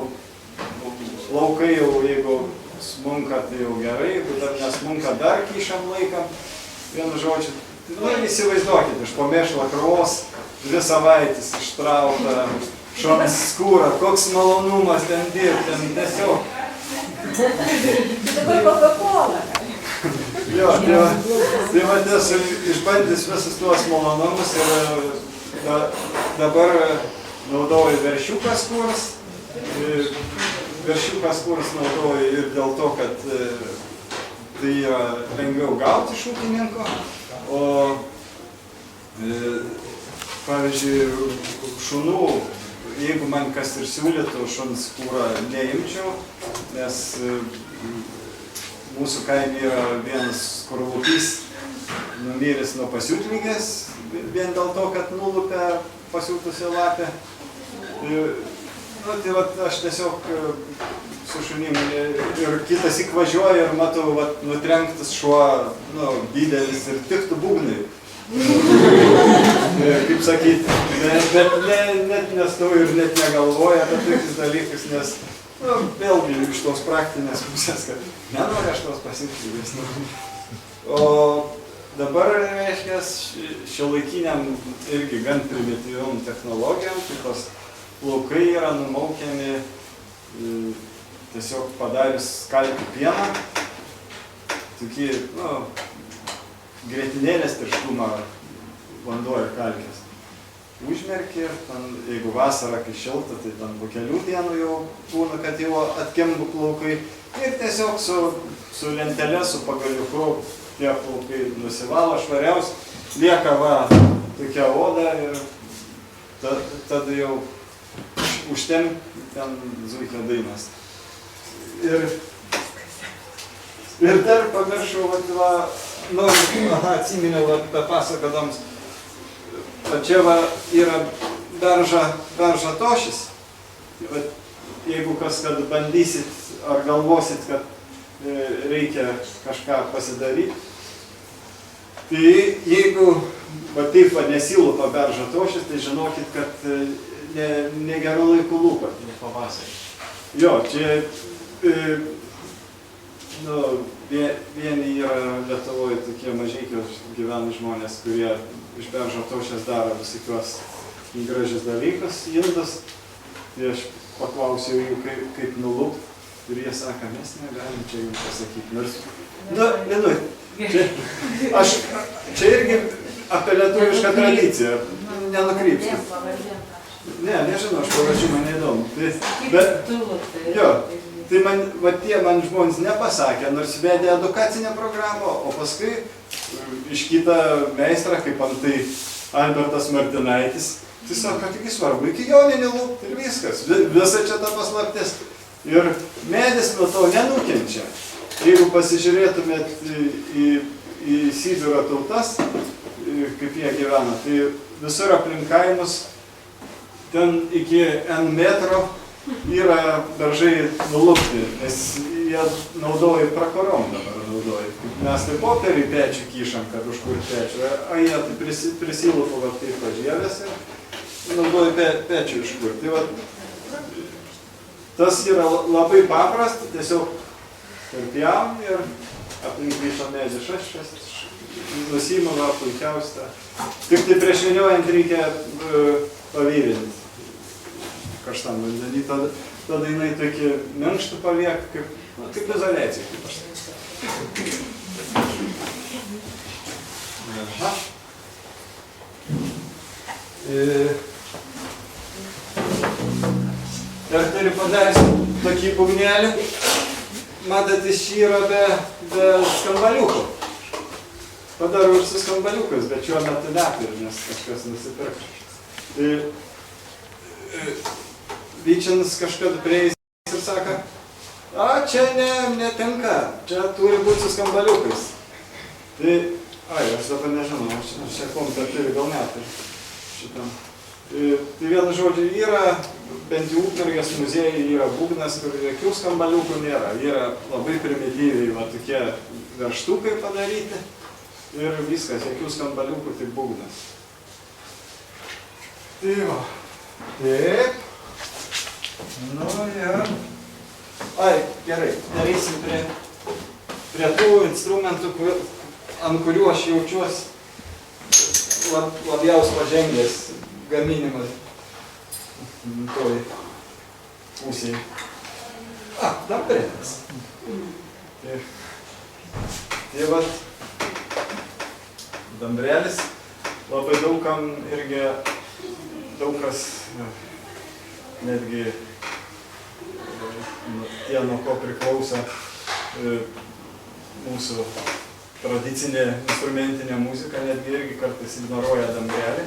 laukai jeigu smunka, tai jau gerai, jeigu dar nesmunka, dar kišam laikam, vienu žodžiu. Įsivaizduokit, iš po mėšlo krūvos 2 savaitės ištrauta šuns skūra, koks malonumas ten dirbti, ten tiesiog. Dabar Coca-Cola. Jo, tai va esu išbandęs visus tuos malonumus ir dabar naudoju veršiukas skūras, Veršiukas kuris naudoja ir dėl to, kad tai yra lengviau gauti iš ūkininko, o pavyzdžiui, šunų, jeigu man kas ir siūlytų, šuns kūrą neimčiau, nes mūsų kaime yra vienas kurlupys numiręs nuo pasiutlygės, vien dėl to, kad nulupė pasiutusią lapę. Nu, tai vat, aš tiesiog su šunim ir kitas įvažiuoju ir matau, vat, nutrenktas šuo, nu, didelis ir tiktų būgnai. Kaip sakyti, net nestoju ir net negalvoju apie tokius dalykus, nes, nu, vėlgi iš tos praktinės pusės, kad nenori aš tos pasiutlygės. O dabar, reiškia, šiuolaikiniam irgi gan primityviom technologijom, tai tos plaukai yra numaukiami tiesiog padarius kalkių pieną, tokį, nu, grietinėlės tirštumą vanduo ir kalkės. Užmerki ir ten, jeigu vasara, kai šilta, tai ten po kelių dienų jau būna, kad jau atkimbu plaukai. Ir tiesiog su lentelė, su pagaliuku tie plaukai nusivalo švariaus, lieka va tokia oda ir tada jau užtem ten zuikio dainas. Ir dar pamiršau, atsiminiau papasakodams, čia va yra berža tošis. Jeigu kas, kad bandysit ar galvosit, kad reikia kažką pasidaryti, tai jeigu taip nesilupa berža tošis, tai žinokit, kad negerų laikų lūpa. Ne pavasarį. Jo, čia vieni yra Lietuvoje tokie mažykios gyvena žmonės, kurie iš beržo tošės daro visokios gražius dalykus, indus. Tai aš paklausiau jų, kaip nulupt, ir jie sako, mes negalim čia jums pasakyti. Nors, čia irgi apie lietuvišką tradiciją, nenukrypsiu. Ne, nežinau, aš pavadžiu, man neįdomu. Tai man žmonės nepasakė, nors vedė edukacinę programą, o paskui iš kitą meistrą, kaip antai Albertas Martinaitis, tai sako, tik svarbu, iki joninį lūpti ir viskas, visa čia ta paslaptis. Ir medis nuo to nenukenčia. Jeigu pasižiūrėtumėt į Sibiro tautas, kaip jie gyvena, tai visur aplinkaimus ten iki N metro yra beržai nulupti, nes jie naudoja prakorom dabar naudoja. Mes tai popierį pečių kyšam, kad užkurti pečių, o jie tai prisilupo va taip pažievės ir naudoja pečių iškurti. Tai va, tas yra labai paprasta, tiesiog karpjam ir aplink viso medį šaškas, nusimama puikiausia. Tik tai prieš vyniojant reikia pavyrinti karštam vandenį, tada jinai tokį minkštą palieka, kaip izoliacija, kaip aš Ir turiu padaręs tokį būgnelį, matot, jis yra be skambaliuko. Padarau ir su skambaliukas, bet šiuo metu neturiu, nes kažkas nusipirka. Vyčinas kažkada prieis ir sako, čia netinka, čia turi būti su skambaliukais. Tai, aš dabar nežinau, aš čia kompiuterį turi, gal neturi šitam. Tai vienu žodžiu, yra, bent jau Ukmergės muziejai yra būgnas, kur jokių skambaliukų nėra. Yra labai primityviai va tokie verštukai padaryti ir viskas, jokių skambaliukų, tai būgnas. Tai va. Taip. Nu, ir... Gerai, darysim prie tų instrumentų, ant kurių aš jaučiuosi labiausiai pažengęs gaminimas toj pusėje. Dambrėtas. Tai vat, dambrėlis labai daugam irgi daug kas netgi tie, nuo ko priklauso mūsų tradicinė instrumentinė muzika, netgi irgi kartais ignoruoja dambrelį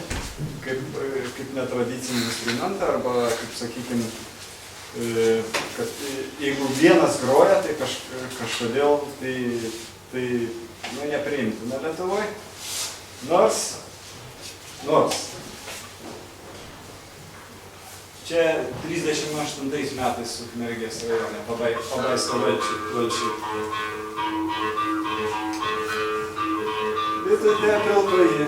kaip netradicinį instrumentą, arba, kaip sakykime, kad jeigu vienas groja, tai kažkodėl tai nepriimtina Lietuvoje. Nors čia 38 metais Ukmergės rajone pabaisto Valčiai. Ir tai Pilkoji.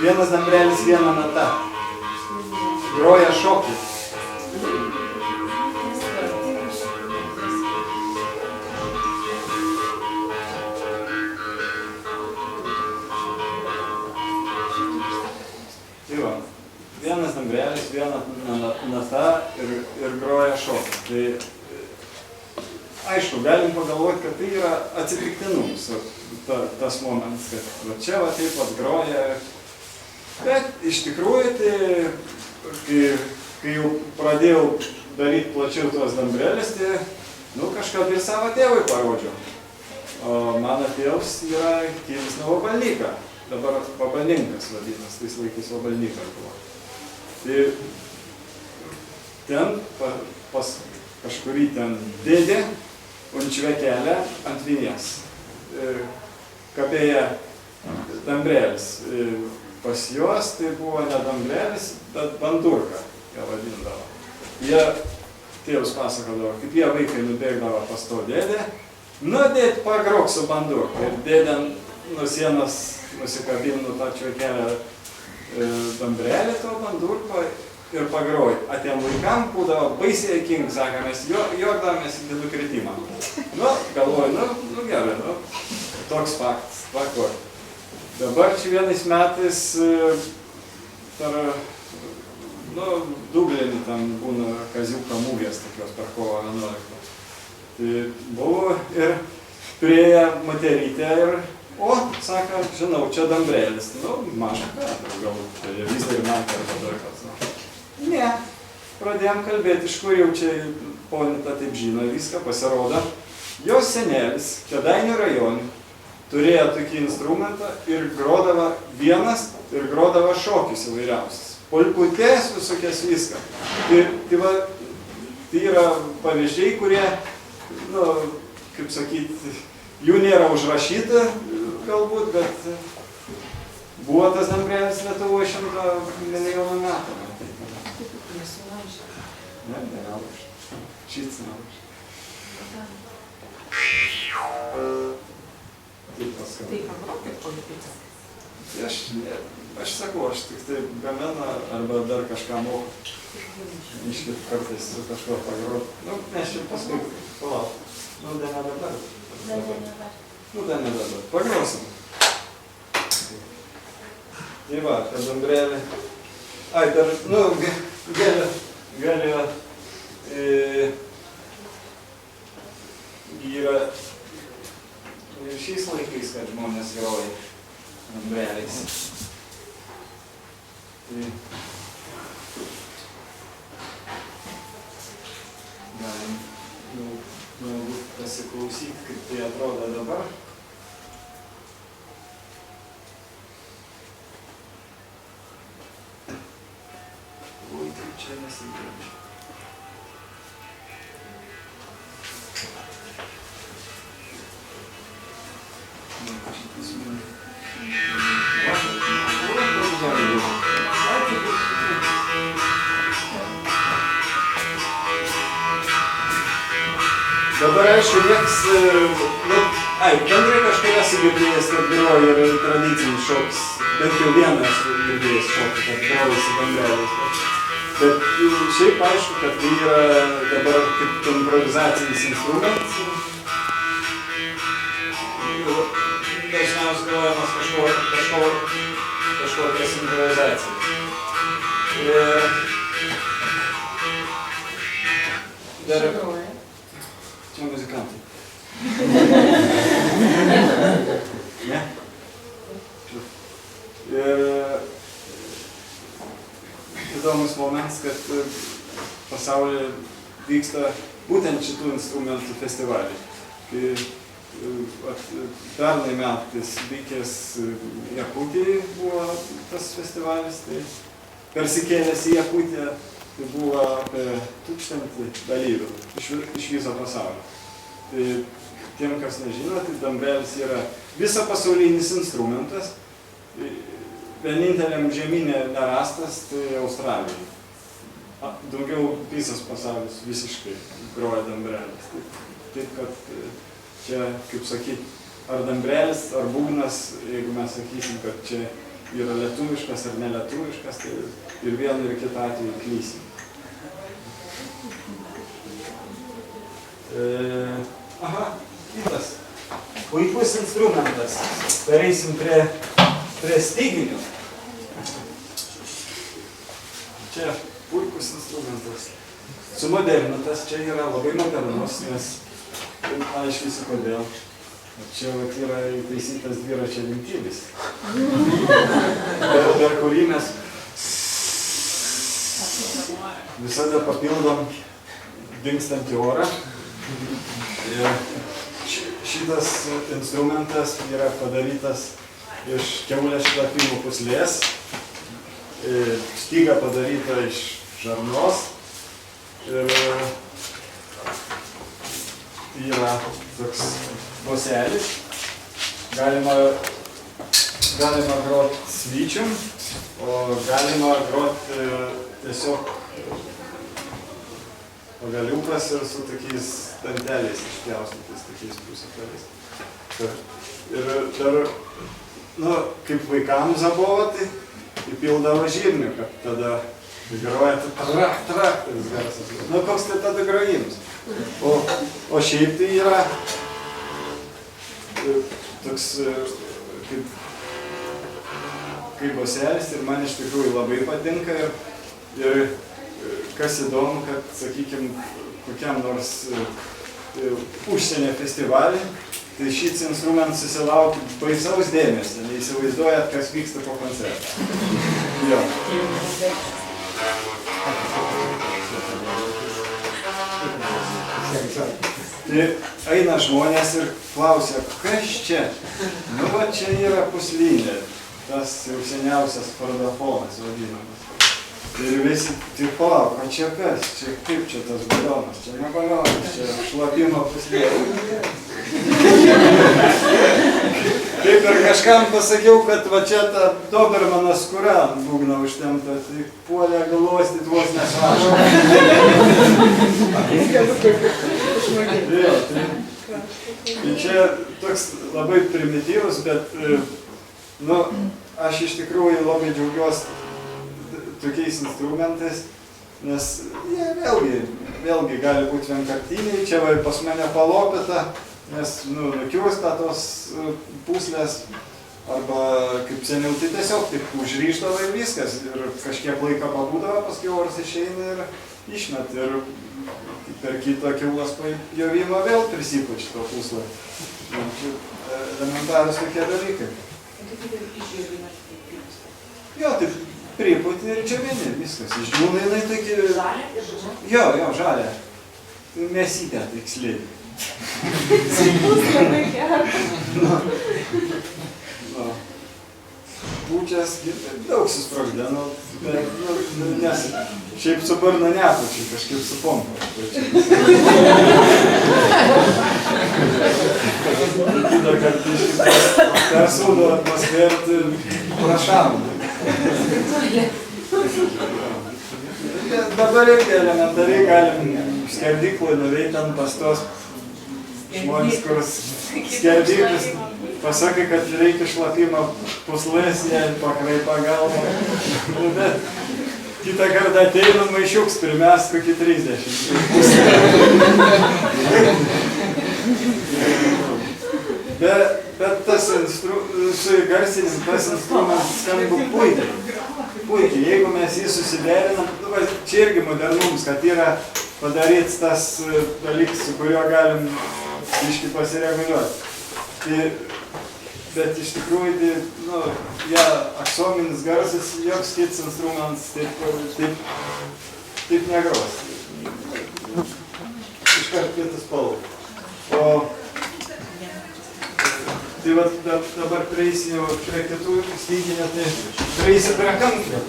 Vienas dambrelis, viena nata. Groja šokį. Tai va, vienas dambrelis, viena nata ir groja šokį. Tai aišku, galim pagalvoti, kad tai yra atsitiktinumas tas momentas, kad va čia va taip pat groja. Bet iš tikrųjų, tai, kai jau pradėjau daryti plačiau tuos dambrelius, tai kažką ir savo tėvui parodžiau. O mano tėvas yra kilęs nuo Vabalnyką, dabar Vabalninkas vadinas, tais laikais Vabalnykas buvo. Tai ten pas kažkurį ten dėdė unčvekelę ant vinies. Kabėja dambrelis. Pas juos tai buvo ne dambrelis, bet bandurka, ją vadindavo. Jie, tėvus pasakodavo, kaip jie vaikai nubėgdavo pas to dėdę, dėd, pagrok su bandurka. Ir dėdė nuo sienos nusikabino tą čvekelę dambrelį to bandurko ir pagroj. A tiem vaikam būdavo baisiai king, sako, mes juokdavomės į dėdų kritimą. Galvoju, gerai, toks faktas, pakoj. Dabar čia vienais metais Dublinį ten būna kaziuko mūgės tokios per kovo 11. Tai buvo ir prieja materytė ir, sako, žinau, čia dambrelis. Maža ką, galbūt televizorių matė arba dar kas. Ne, pradėjom kalbėti, iš kur jau čia ponita taip žino viską, pasirodo. Jos senelis, Kėdainių rajone, turėjo tokį instrumentą ir grodavo vienas ir grodavo šokius įvairiausias. Polkutės visokias viską. Tai yra pavyzdžiai, kurie, kaip sakyti, jų nėra užrašyta galbūt, bet buvo tas dambrelis Lietuvoje 100 milijonų metų. Ne, nelauž. Šits nelauž. Tai pagrokit politiką. Aš sakau, aš tik tai gamenu arba dar kažką moku. Iškit kartais su kažko pagrot. Mes čia paskui palauk. Dar ne dabar. Dar ne dabar. Pagrosim. Tai va, tą dambrelį. Ai, dar, galėjo yra ir šiais laikais, kad žmonės groja dambreliais. Tai galim galbūt pasiklausyti, kaip tai atrodo dabar. Taip čia nesigirdi. Dabar aišku, nieks, bendrai kažkai esu girdėjęs, kad groja ir tradicinis šokis. Bent jau vieną esu girdėjęs šokį, kad groja su dambreliais. Bet šiaip aišku, kad tai yra dabar kaip improvizacinis instrumentas. Dažniausiai grojamas kažkokias improvizacijas. Dar čia muzikantas. įdomus momentas, kad pasaulyje vyksta būtent šitų instrumentų festivaliai. Kai pernai metais vykęs Jakutijai buvo tas festivalis, tai persikėlęs į Jakutiją, tai buvo apie 1000 dalyvių iš viso pasaulio. Tai tiem, kas nežino, tai dambrelis yra visa pasaulinis instrumentas, vieninteliam žemynė nerastas, tai Australijai. Daugiau visas pasaulis visiškai groja dambrelis. Taip, kad čia, kaip sakyt, ar dambrelis, ar būgnas, jeigu mes sakysim, kad čia yra lietuviškas ar nelietuviškas, tai ir vienu ir kitą atveju klysim. Aha, kitas puikus instrumentas. Pereisim prie styginių. Čia puikus instrumentas. Sumodernintas, čia yra labai modernus, nes aiškysiu kodėl. Čia yra įtaisytas dviračio lenktyvis, per kurį mes visada papildom dingstantį orą. Ir šitas instrumentas yra padarytas iš kiaulės šlapimo pūslės, styga padaryta iš žarnos ir yra toks boselis. Galima grot svyčium, o galima grot tiesiog pagaliukas ir su tokiais danteliais išpjaustytais, tokiais pusapeliais. Ir dar, kaip vaikams zabovo, tai įpildavo žirnių, kad tada groja trak, tas garsas. Koks tai tada grojimas. O šiaip tai yra toks kaip boselis ir man iš tikrųjų labai patinka ir kas įdomu, kad, sakykime, kokiam nors užsienio festivalį, tai šis instrumentas susilaukia baisaus dėmesio, neįsivaizduojat, kas vyksta po koncerto. Jo. Tai eina žmonės ir klausia, kas čia? Va čia yra puslynė, tas jau seniausias fardafonas vadinamas. Ir visi, tai palauk, o čia kas? Čia kaip čia tas balionas? Čia ne balionas, čia šlapimo puslė. Kaip ir kažkam pasakiau, kad va čia ta Dobermano skūra ant būgno užtempta, tai puolė galvostyt vos nesvašo. Tai čia toks labai primityvus, bet aš iš tikrųjų labai džiaugiuosi tokiais instrumentais, nes jie vėlgi gali būti vienkartiniai, čia va pas mane palopita, nes nukiursta tos pūslės, arba kaip seniau, tai tiesiog taip užryždavo ir viskas, ir kažkiek laiko pabūdavo, paskui oras išeina ir išmet, ir per kitą kiaulas pajovimą vėl prisipučia to puslą. Elementarūs tokie dalykai. Jo, taip pripūti ir čia vieni, viskas. Išdžiūna jinai tokie... Jo, žalia. Mėsytė tiksliai. Bus labai gerai. Pučias daug susprogdeno, nes šiaip su barna nepučiai, kažkaip su pompa. Kitą kartą persūdo atmosferą prašamą. Dabar irgi elementariai galim skerdyklą nuveikti ant pastos žmonės, kur skerdyklus pasakai, kad reikia šlapimo puslės, jie pakraipa galvą. Bet kitą kartą ateina maišiuks, pirmes kokį 30. Bet tas suįgarsinis, tas instrumentas skamba puikiai. Jeigu mes jį susiderinam, čia irgi modernums, kad yra padaryts tas dalykas, su kuriuo galim biškį pasireguliuoti. Tai bet iš tikrųjų, tai, nu, ja, aksominis garsas, joks kits instrumentas taip negros. Iškart kitas spalva. O tai vat dabar prieisi jau prie kitų styginių, tai prieisi prie kanklio.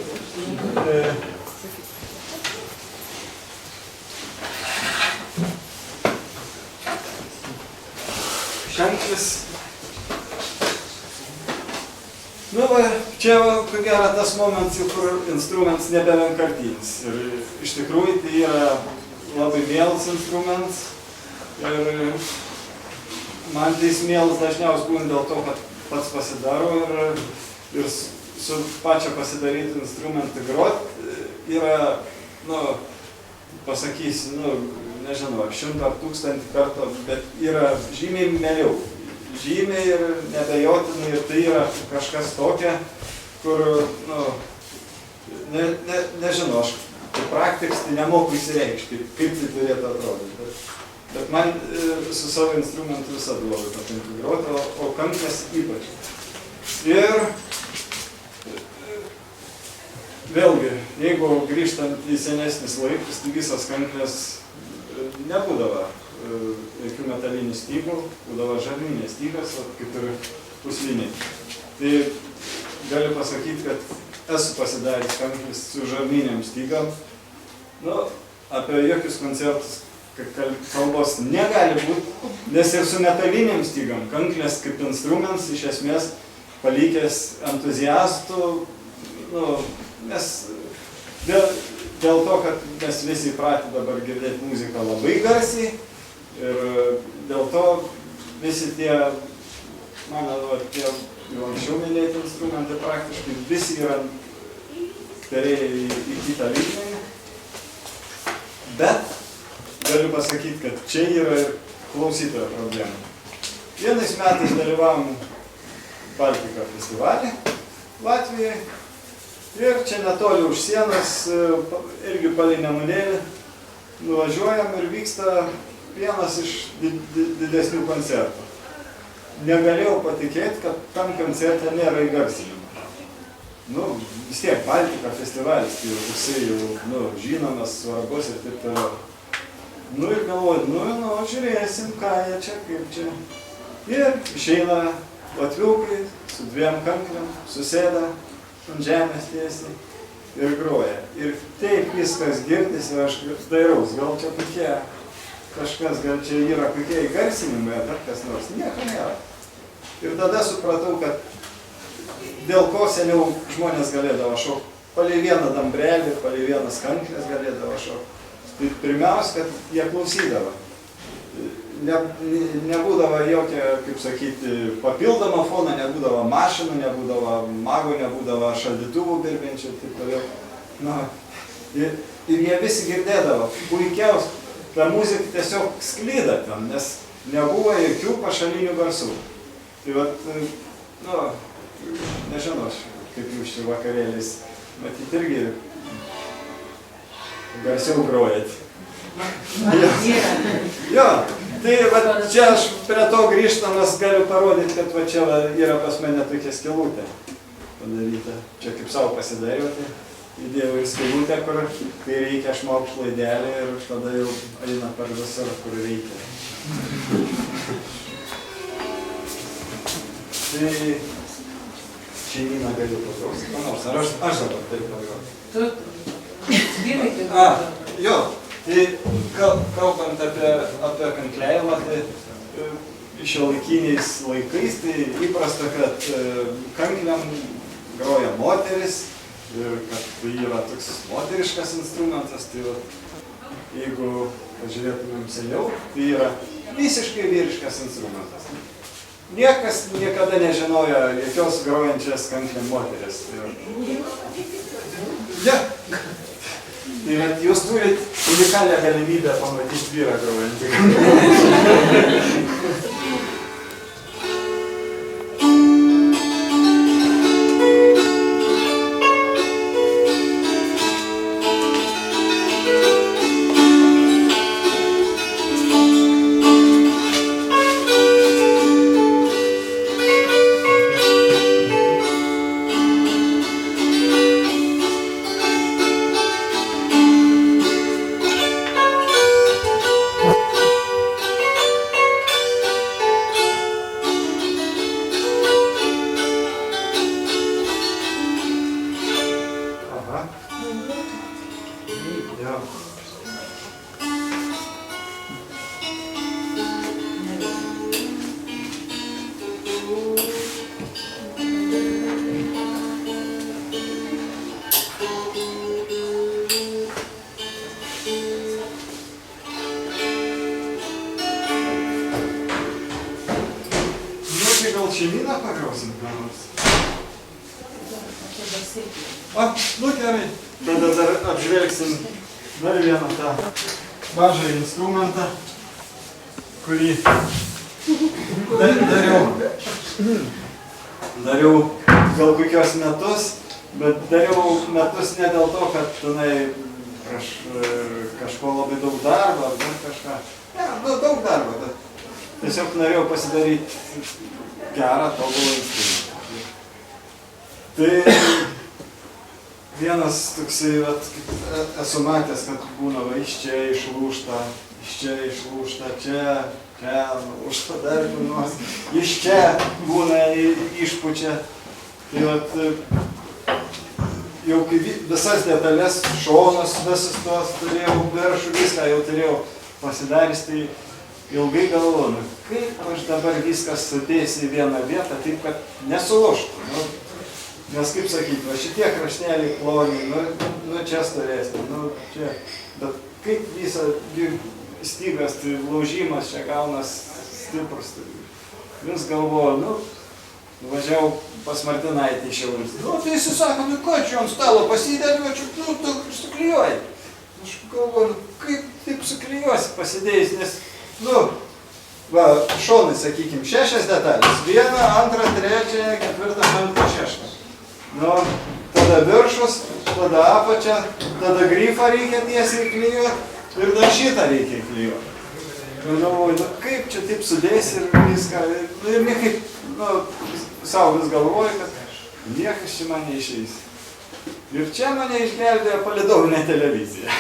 Kanklis. Nu va, čia ko gero tas momentas, kur instrumentas nebevienkartinis. Ir iš tikrųjų tai yra labai mielas instrumentas. Ir man tai jis mielas dažniausiai būna dėl to, kad pats pasidarau ir su pačia pasidaryti instrumentą grot yra, nu, pasakysiu, nu, nežinau, 100 ar 1000 kartų, bet yra žymiai mieliau. Žymiai ir nebejotinai, ir tai yra kažkas tokia, kur, nu, nežinau, aš kaip praktikas tai nemoku įsireikšti, kaip tai turėtų atrodyti. Bet man su savo instrumentu visada labai patinka groti, o kanklės ypač. Ir vėlgi, jeigu grįžtant į senesnis laikus, tai visas kanklės nebūdavo jokių metalinių stygų, būdavo žarninės stygas, kaip ir pusliniai. Tai galiu pasakyti, kad esu pasidaręs kanklis su žarniniam stygam. Nu, apie jokius koncertus kalbos negali būti, nes ir su metaliniam stygam kanklės kaip instrumentas iš esmės palikęs entuziastų, nu, nes dėl to, kad mes visi įpratę dabar girdėti muziką labai garsiai ir dėl to visi tie, mano, tie jau anksčiau minėti instrumentai praktiškai visi yra perėję į kitą lygmenį. Bet galiu pasakyti, kad čia yra ir klausytojo problema. Vienais metais dalyvavom Baltika festivalį Latvijoje ir čia netoli už sienos, irgi palei Nemunėlį, nuvažiuojam ir vyksta vienas iš didesnių koncertų. Negalėjau patikėti, kad tam koncerte nėra įgarsinimo. Nu, vis tiek Baltika festivalis, tai jisai jau, nu, žinomas, svarbus ir taip toliau. Nu ir galvoju, nu, žiūrėsim, ką jie čia, kaip čia. Ir išeina latviukai su 2 kankliam, susėda ant žemės tiesiai ir groja. Ir taip viskas girdisi ir aš dairaus, gal čia kokie, kažkas, gal čia yra kokie įgarsinimai, ar kas nors, nieko nėra. Ir tada supratau, kad dėl ko seniau žmonės galėdavo šokti. Palei vieną dambrelį, palei vienas kanklės galėdavo šokti. Tai pirmiausia, kad jie klausydavo. Nebūdavo jokia, kaip sakyti, papildoma fona, nebūdavo mašinų, nebūdavo magų, nebūdavo šaldytuvų birbinčių ir taip toliau. Nu, ir jie visi girdėdavo. Puikiausia, ta muzika tiesiog sklyda ten, nes nebuvo jokių pašalinių garsų. Tai vat, nu, nežinau, kaip jūs čia vakarėliais, matyt irgi garsiau grojat. Jo, tai va, čia aš prie to grįžtamas galiu parodyti, kad va čia va, yra pas mane tokia skylutė padaryta. Čia kaip savo pasidariau, tai įdėjau ir skylutę, kur kai reikia aš maukšt laidelį ir tada jau eina per visur, kur reikia. Tai šeimyną galiu paklausti, manors, ar aš dabar taip pagroti? Jo, tai kalbant apie kankliavimą, tai šiuolaikiniais laikais tai įprasta, kad kankliam groja moteris ir kad tai yra toks moteriškas instrumentas, tai jeigu pažiūrėtumėm seniau, tai yra visiškai vyriškas instrumentas. Niekas niekada nežinojo jokios grojančias kanklėm moteris. Ja. Tai jūs turit unikalią galimybę pamatyti vyrą grojantį. O, nu gerai. Tada dar apžvelgsim dar vieną tą mažą instrumentą, kurį dariau gal kokios metus, bet dariau metus ne dėl to, kad tenai kažko labai daug darbo ar dar kažką. Ne, nu, daug darbo, bet tiesiog norėjau pasidaryti gerą, tobulą instrumentą. Tai vienas toksai, esu matęs, kad būna va iš čia išlūžta, čia lūžta dar nors, iš čia būna išpučia. Tai vat, jau kai visas detalės, šonus, visus tos turėjau, viršų, viską jau turėjau pasidaręs, tai ilgai galvoju, kaip aš dabar viskas sudėsiu į vieną vietą, taip kad nesulūžtų. Nu, nes kaip sakyti, va šitie krašteliai ploni, nu čia stovėsni, nu čia, bet kaip visą stygas, tai laužimas čia gaunas stiprus, vis galvoju, nu, važiavau pas Martinaitį į Šiaulius. Nu, tai jis sako, nu ko čia ant stalo pasidėliu, nu, tu suklijuoji. Aš galvoju, kaip taip suklijuosi pasidėjus, nes, nu, va, šonai, sakykim, 6 detalės. 1, 2, 3, 4, 5, 6. Nu, tada viršus, tada apačia, tada grifą reikia tiesiai klijuoti ir dar šitą reikia klijuoti. Galvoju, nu, kaip čia taip sudės ir viską, nu, ir niekaip, nu, savo vis galvoju, kad niekas čia man neišeis. Ir čia mane išgelbėjo palidovinė televizija.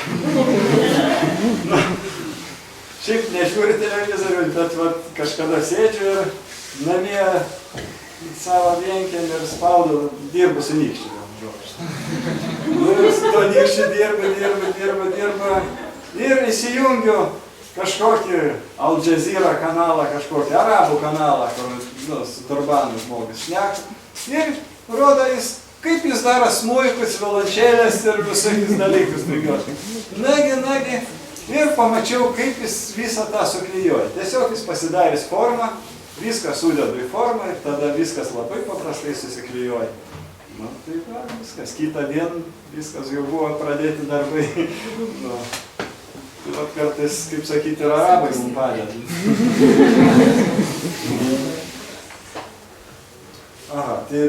Nu, šiaip nežiūriu televizorių, bet vat, kažkada sėdžiu ir namie savo vienkiemį ir spaudau, dirbu su nykščiu. Nu, ir su to nykščiu dirbu ir įsijungiu kažkokį Al Jazeera kanalą, kažkokį arabų kanalą, kur, nu, su turbanu žmogus šneka. Ir rodo jis, kaip jis daro smuikus, violončelės ir visokius dalykus. Nagi. Ir pamačiau, kaip jis visą tą suklijuoja. Tiesiog jis pasidarys formą, viską sudedu į formą ir tada viskas labai paprastai susiklijuoja. Nu, tai va, viskas. Kitą dieną viskas jau buvo pradėti darbai. Nu. Tai vat kartais, kaip sakyti, ir arabai mums padeda. Aha, tai...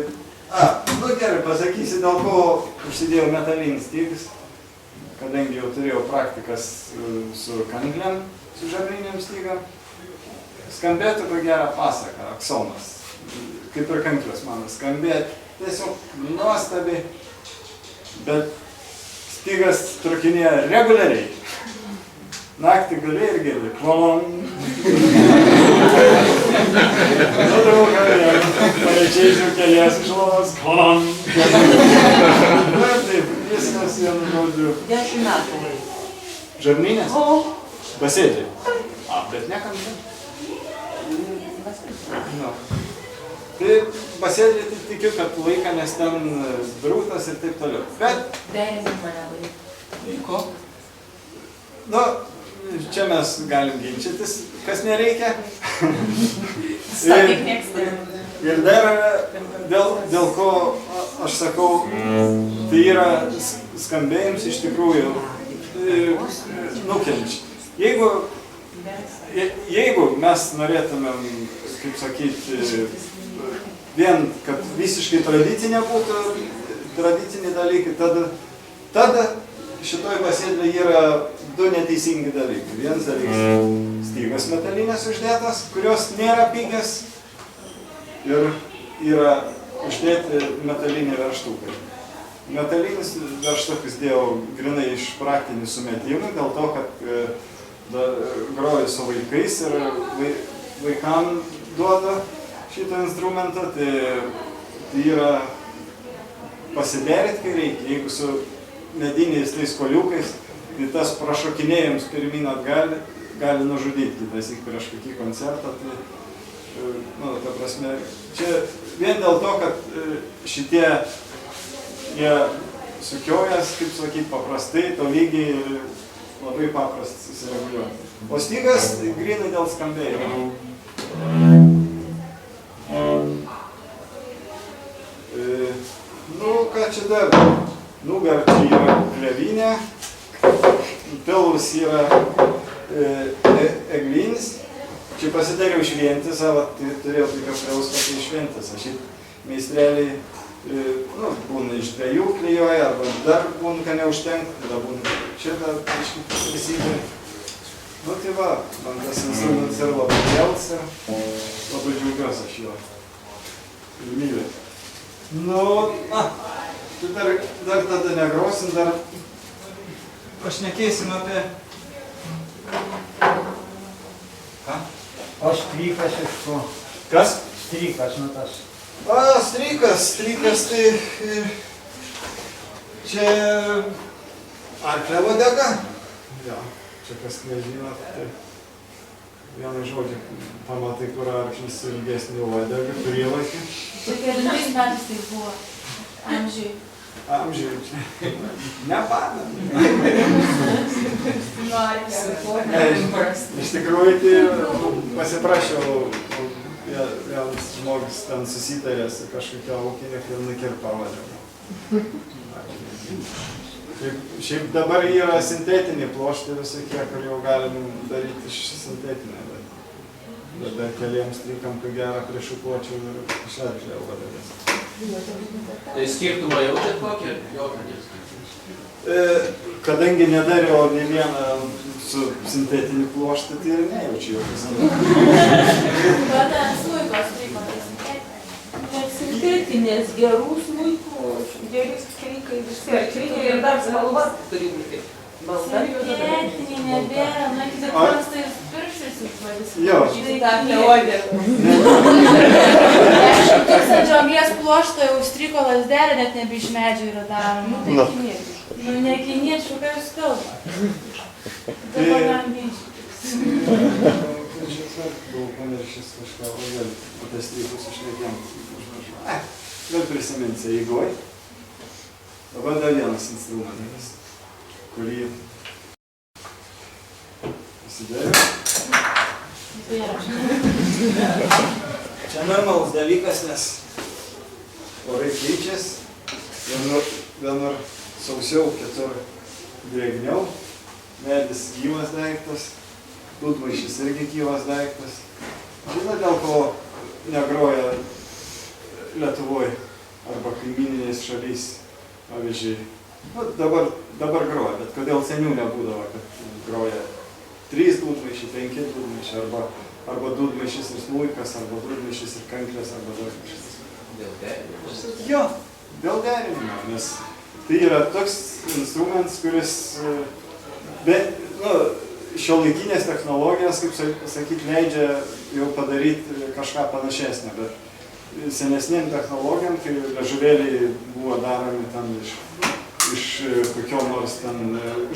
Nu gerai, pasakysi, dėl ko užsidėjau metalinis stygas, kadangi jau turėjau praktikas su kanklėm, su žarniniam stygam. Skambėtų ko gerą pasaką, aksomas, kaip ir kanklės mano, skambėtų tiesiog nuostabiai, bet stygas trukinėja reguliariai. Naktį gali ir girdi, klon. Nutrauka, pareičiai žiūrkėlės iš lovos, klon. Na ir taip, viskas vienu žodžiu. 10 metų. Žarninės? Basėdžiai. Bet nekam ne. Tai basėdžiai tai tikiu, kad laiką, nes ten drūtas ir taip toliau. Bet... Dėjimu mane laiką. Ko? Nu, čia mes galim ginčytis, kas nereikia. Ir dar dėl ko aš sakau, tai yra skambėjims iš tikrųjų nukenčia. Jeigu mes norėtumėm, kaip sakyti, vien, kad visiškai tradicinė būtų, tradiciniai dalykai, tada šitoj basėdlė yra 2 neteisingi dalykai. Vienas dalykas stygas metalinės uždėtas, kurios nėra pigios, ir yra uždėti metaliniai verštukai. Metalinis verštukus dėjau grinai iš praktinių sumetimų, dėl to, kad groju su vaikais ir vaikam duoda šitą instrumentą, tai yra pasiderėti, kai reikia. Jeigu su mediniais tais koliukais, tai tas prašokinėjams pirmin atgal gali nužudyti kitas į prieš kokį koncertą. Tai, nu, ta prasme, čia vien dėl to, kad šitie, jie sukiojas, kaip sakyti, paprastai, tolygiai labai paprastai susireguliuoja. O stygas grinai dėl skambėjimo. Nu, yra čia dar, nugar čia yra glevinė, pilvus yra eglinis, čia pasidariau šventisą, turėjau tokią prauską, tai šventisą. Šiaip meistreliai būna iš 2 klijuoja, arba dar būna, kad neužtenka, tada būna šitą prisikė. Nu tai va, man tas instrumentas yra labai mielas ir labai džiaugiuosi aš jo. Ir myliu. Nu, tai dar tada negrosim, dar pašnekėsim apie... Ką? O strykas iš ko? Kas? Strykas, nu tas. Strykas tai... Čia... Arklio uodega. Jo, čia kas nežino, tai... Vieną žodį pamatai, kur arklis ilgesnį uodegą, prielakį. Čia kelintais metais tai buvo amžiai. Amžiai čia. Nepamenu. Iš tikrųjų, tai pasiprašiau, vienas žmogus ten susitarė su kažkokia ūkinė ir nukirpa uodegą. Šiaip dabar yra sintetiniai ploštai visokie, kur jau galim daryti iš sintetinę, bet dar keliems strykam, kai gerą prišukuočiau ir išarklę uodegas. Tai skirtumą jaučiat kokį? Kadangi nedariau ne vieną su sintetiniu ploštu, tai ir nejaučiu jokio skirtumo. Bet smuiko stryko, tai sintetinės gerų smuikų, geri strykai visi. Strykai ir dar spalva turi būti. Sintetiniai nebėra, na, tik prastai pirštis išvadys. Jo. Tai dar neodė. 10 anglies pluošto jau stryko lazdelė net nebe iš medžio yra daroma. Nu, tai kiniečių. Nu, ne kiniečių, ką jūs kalba. Dabar galim ginčytis. Buvau pamiršęs kažką, o vėl apie strykus išnekėm. Vėl prisiminsi eigoj. Dabar dar vienas instrumentas, kurį pasidariau. Čia normalus dalykas, nes orai keičiasi, vienur sausiau, kitur drėgniau, medis gyvas daiktas, dūdmaišis irgi gyvas daiktas. Žinot, dėl ko negroja Lietuvoje arba kaimyninės šalys, pavyzdžiui, dabar groja, bet kodėl seniau nebūdavo, kad groja 3 dūdmaišiai, 5 dūdmaišiai, arba dūdmaišis ir smuikas, arba dūdmaišis ir kanklės, arba dūdmaišis. Dėl derinimo? Jo, dėl derinimo, nes tai yra toks instrumentas, kuris šiuolaikinės technologijos, kaip sakyti, leidžia jau padaryti kažką panašesnę, bet senesnėm technologijom, kai liežuvėliai buvo daromi ten iš kokio nors ten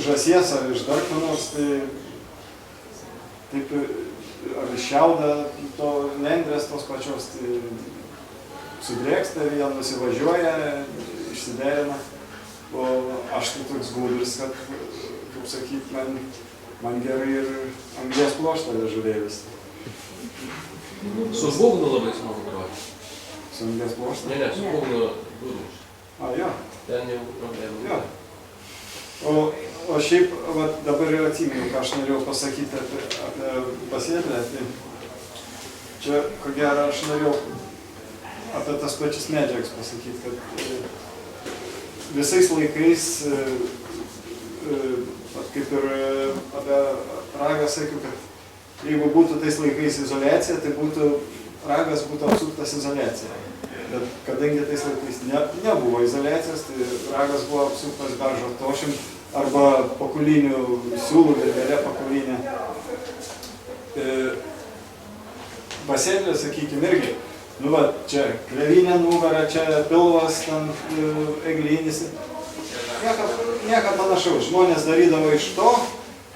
žąsies ar iš dar ko nors, tai taip ar iš šiaudą to nendrės tos pačios, tai sudrėksta ir jie nusivažiuoja, išsiderina, o aš tai toks gudris, kad, kaip sakyt, man gerai ir anglies pluošto liežuvėlis. Su būgnu labai smagu groti. Su anglies pluošto? Ne, su būgnu dūdmus. A, jo. Ten jau problemų. Jo. O šiaip, dabar ir atsimenu, ką aš norėjau pasakyti apie pasėdlę. Tai čia, ko gero, aš norėjau apie tas pačias medžiagas pasakyti, kad visais laikais, kaip ir apie ragą sakiau, kad jeigu būtų tais laikais izoliacija, tai ragas būtų apsuptas izoliacija. Bet kadangi tais laikais nebuvo izoliacijos, tai ragas buvo apsuptas beržo tošim arba pakulinių siūlų, virvelė pakulinė. Pasėdlė, sakykime, irgi. Nu va, čia klevinė nugara, čia pilvas, ten eglinis. Nieko panašaus. Žmonės darydavo iš to,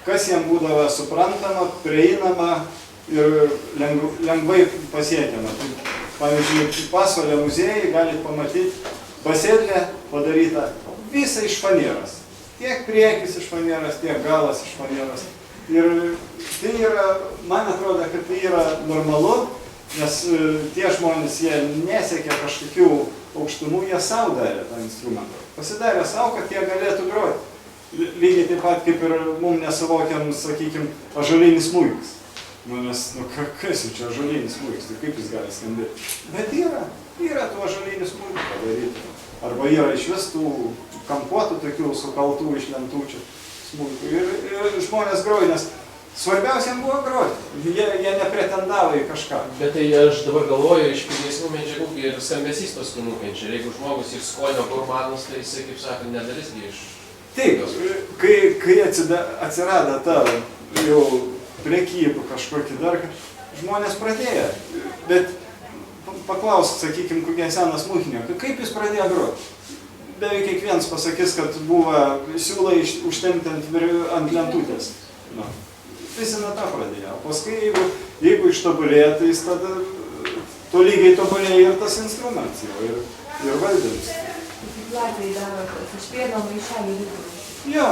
kas jiems būdavo suprantama, prieinama ir lengvai pasiekiama. Tai, pavyzdžiui, Pasvalio muziejai galite pamatyti pasėdlę padarytą visą iš fanieros. Tiek priekis iš fanieros, tiek galas iš fanieros. Ir tai yra, man atrodo, kad tai yra normalu, Nes tie žmonės, jie nesiekia kažkokių aukštumų, jie savo darė tą instrumentą. Pasidarė savo, kad jie galėtų groti. Lygiai taip pat kaip ir mums nesuvokiam, sakykime, ąžuolinis smuikas. Nes, kas jau čia ąžuolinis smuikas, tai kaip jis gali skambėti? Bet yra tų ąžuolinių smuikų padaryti. Arba yra iš vis tų kampuotų, tokių sukaltų iš lentučių smuikų. Ir žmonės groja, nes svarbiausia buvo groti. Jie nepretendavo į kažką. Bet tai aš dabar galvoju, iš pigesnių medžiagų ir skambesys paskui nukenčia. Ir jeigu žmogus iš skonio gurmanas, tai jisai, kaip sakant, nedalis iš... Taip, kai atsirado ta jau prekyba kažkokį dar, žmonės pradėjo. Bet paklausk, sakykime, kokia senas smuikinė, kaip jis pradėjo groti? Beveik kiekvienas pasakys, kad buvo siūlai užtempti ant lentutės. Visi nuo tą pradėjo. Paskui, jeigu ištobulėjo, tai jis tada tolygiai tobulėjo ir tas instrumentas jau, ir valdymas. Latviai daro, iš pieno maišelį vidurį. Jo.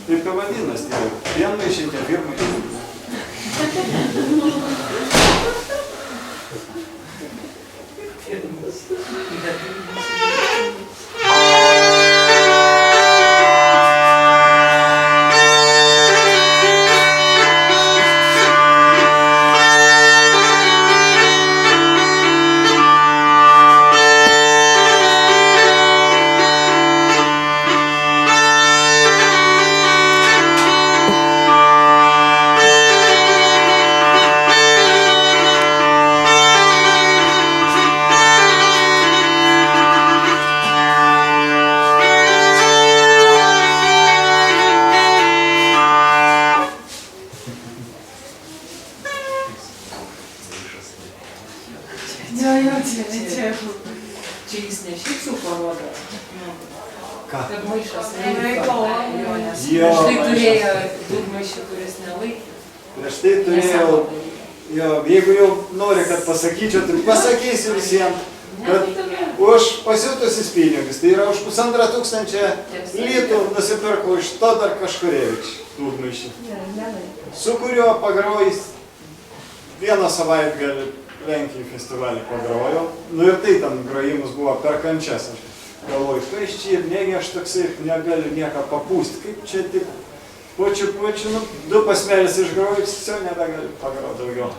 Taip ir vadinas, tie pienmaišiai, tie pirmaišiai. Čia jis ne šiaip sau parodo, kad maišas Jo. štai turėjo dūmaišį, kuris nelaikė. Prieš tai turėjau, jeigu jau nori, kad pasakyčiau, tai pasakysiu visiems, kad už pasiūtusius pinigus, tai yra už 1500 litų nusipirkau iš Todor Kaškurevič dūmaišį, su kuriuo pagrojus vieną savaitgalį Lenkijai festivalį pagrojau. Ir tai ten grojimus buvo per kančias. Aš galvoju, kas čia ir negi aš toksai negaliu nieką papūsti. Kaip čia tik pučiu, du pasmelis išgrojus, jau nebegaliu pagroti daugiau.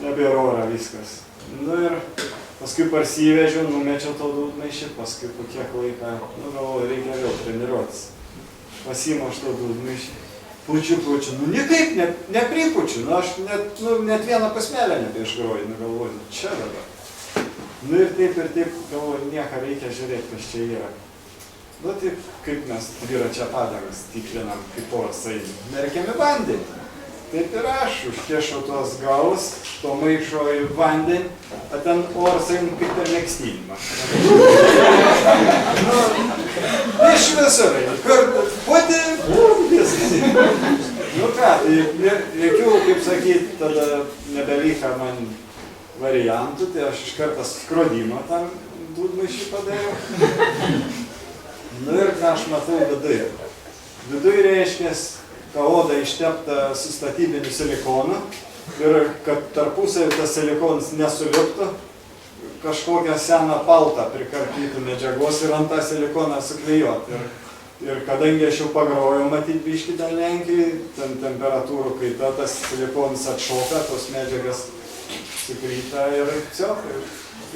Nebėra ora viskas. Ir paskui parsivežiau, numečiau to dūdmaišį, paskui po kiek laiką, galvoju, reikia vėl treniruotis. Pasiimu aš to dūdmaišį. Pučiu, niekaip nepripučiu, aš net vieną pasmelę nebeišgroju, galvoju, čia dabar. Ir taip, galvoju, nieką reikia žiūrėti, kas čia yra. Taip, kaip mes dviračio padangas tikrinam, kaip oras eina. Merkiam į vandenį. Taip ir aš užkiešau tuos galus, to maišo į vandenį, o ten oras eina kaip per megztinimą. Iš visur eina, kur puti, viskas. Ką, tai jokių, kaip sakyti, tada nebelyka man variantų, tai aš iš karto skrodimą tam dūdmaišį padariau. Ir ką aš matau viduje. Viduje reiškia, kad oda ištepta su statybiniu silikonu ir kad tarpusavį tas silikonas nesuliptų, kažkokią seną paltą prikarpytų medžiagos ir ant tą silikoną suklijuoti. Ir kadangi aš jau pagrojau matyti biškį ten Lenkijai, ten temperatūrų kaita, tas silikonas atšoka, tos medžiagas sukryta ir tiesiog.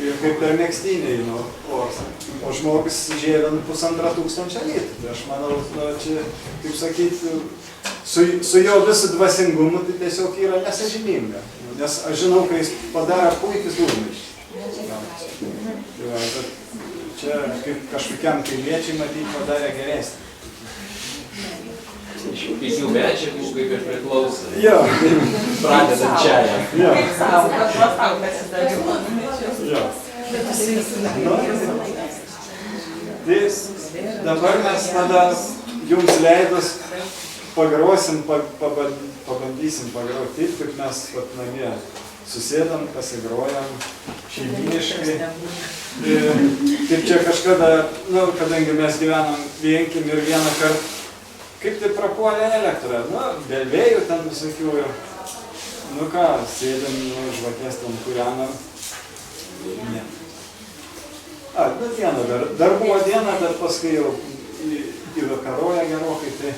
Ir kaip per megztinį, o žmogus žėlė 1500 litų. Tai aš manau, čia, kaip sakyti, su jo visu dvasingumu tai tiesiog yra nesąžininga. Nes aš žinau, kai jis padarė puikius dūmaišį. Čia kaip kažkokiam kaimiečiai matyti padarė geresnį. Pigių medžiagų kaip ir priklauso. Jo. Pradedant čia. Jo. Kaip savo, kad tau pasidariau. Jo. Tai dabar mes tada jums leidus pagrosim, pabandysim pagroti taip, kaip mes namie susėdam, pasigrojam šeimyniškai. Taip čia kažkada, kadangi mes gyvenam vienkim ir vieną kartą, kaip tai prapuolė elektrą, dėl vėjų ten visokių ir Nu ką, sėdėm, žvakės ten kūrenam. Ne. Bet diena dar buvo diena, bet paskui jau įvakaroja gerokai, tai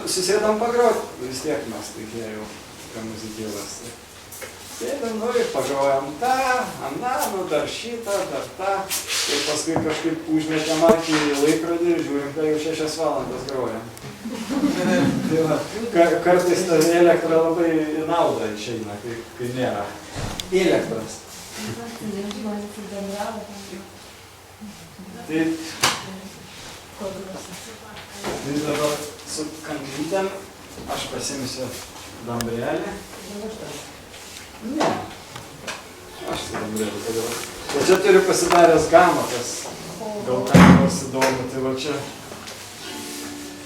susėdam pagrot, vis tiek mes tokie jau muzikėlas. Sėdėm, ir pagrojam tą, aną, dar šitą, dar tą. Ir paskui kažkaip užmetėm akį į laikrodį ir žiūrim, kai jau 6 valandas grojam. Tai va, kartais ta elektra labai į naudą išeina, kai nėra elektros. Tai dabar su kanklytėm aš pasimsiu dambrelį. Ne, aš su dambrelį padėjau. O čia turiu pasidaręs gamatas, gal kam nors įdomu, tai va čia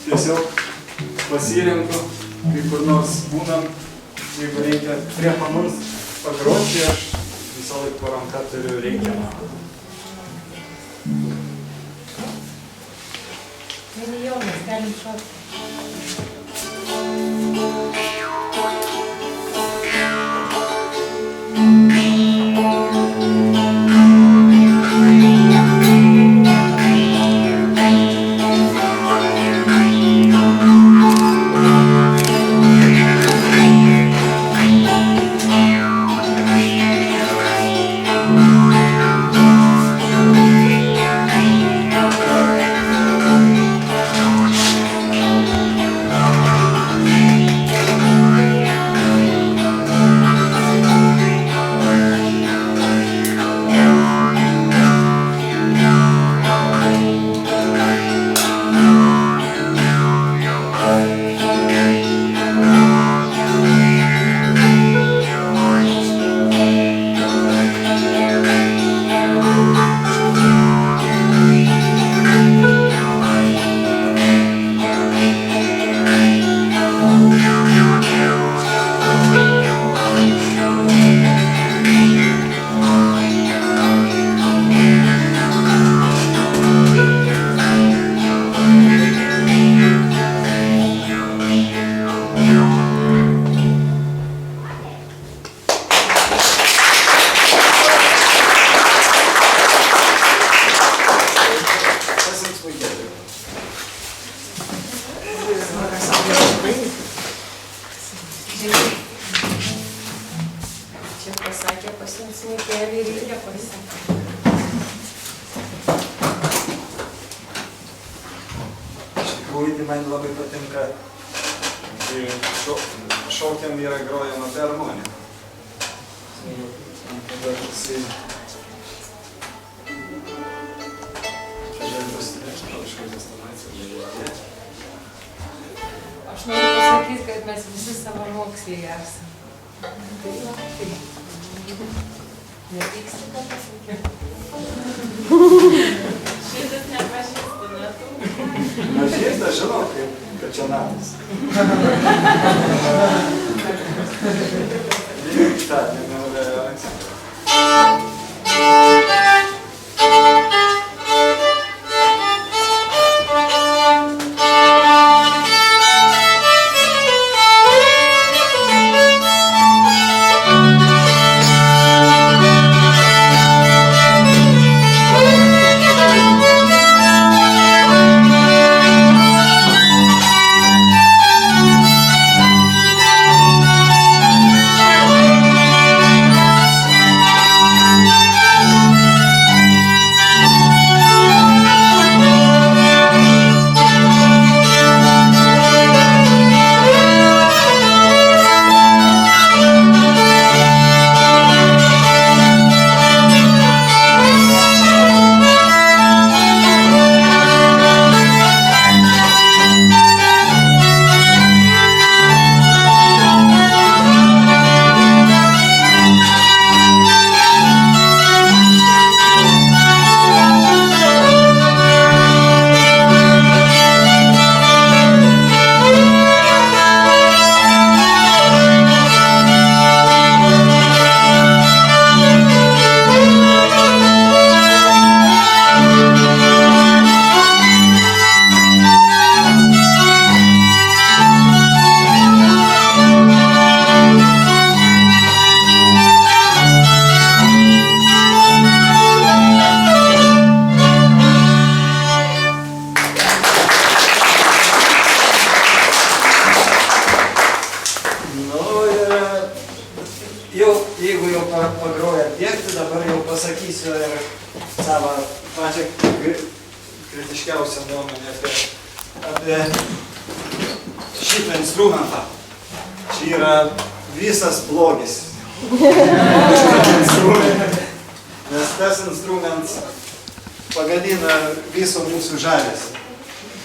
tiesiog pasirenku, kai kur nors būnam, jeigu reikia prie pamus pagroti, aš visą laiką po ranką turiu reikiamą. Milijonas, galim šokti. Čia pasakė, pasiims vaikelį ir reikia pasakyti. Iš tikrųjų, tai man labai patinka, kai šokiam yra grojama per harmoniją. Tada jisai Aš noriu pasakyti, kad mes visi savamoksliai esame. Nepyksti, ką pasakė? Šitas nepažįstu, ne tu? Pažįsta, žinau, kad čia natas. Tak, nenorėjo Aleksandras. pasakysiu ir savo pačią kritiškiausią nuomonę apie šitą instrumentą. Čia yra visas blogis. Nes tas instrumentas pagadina viso mūsų žavesį.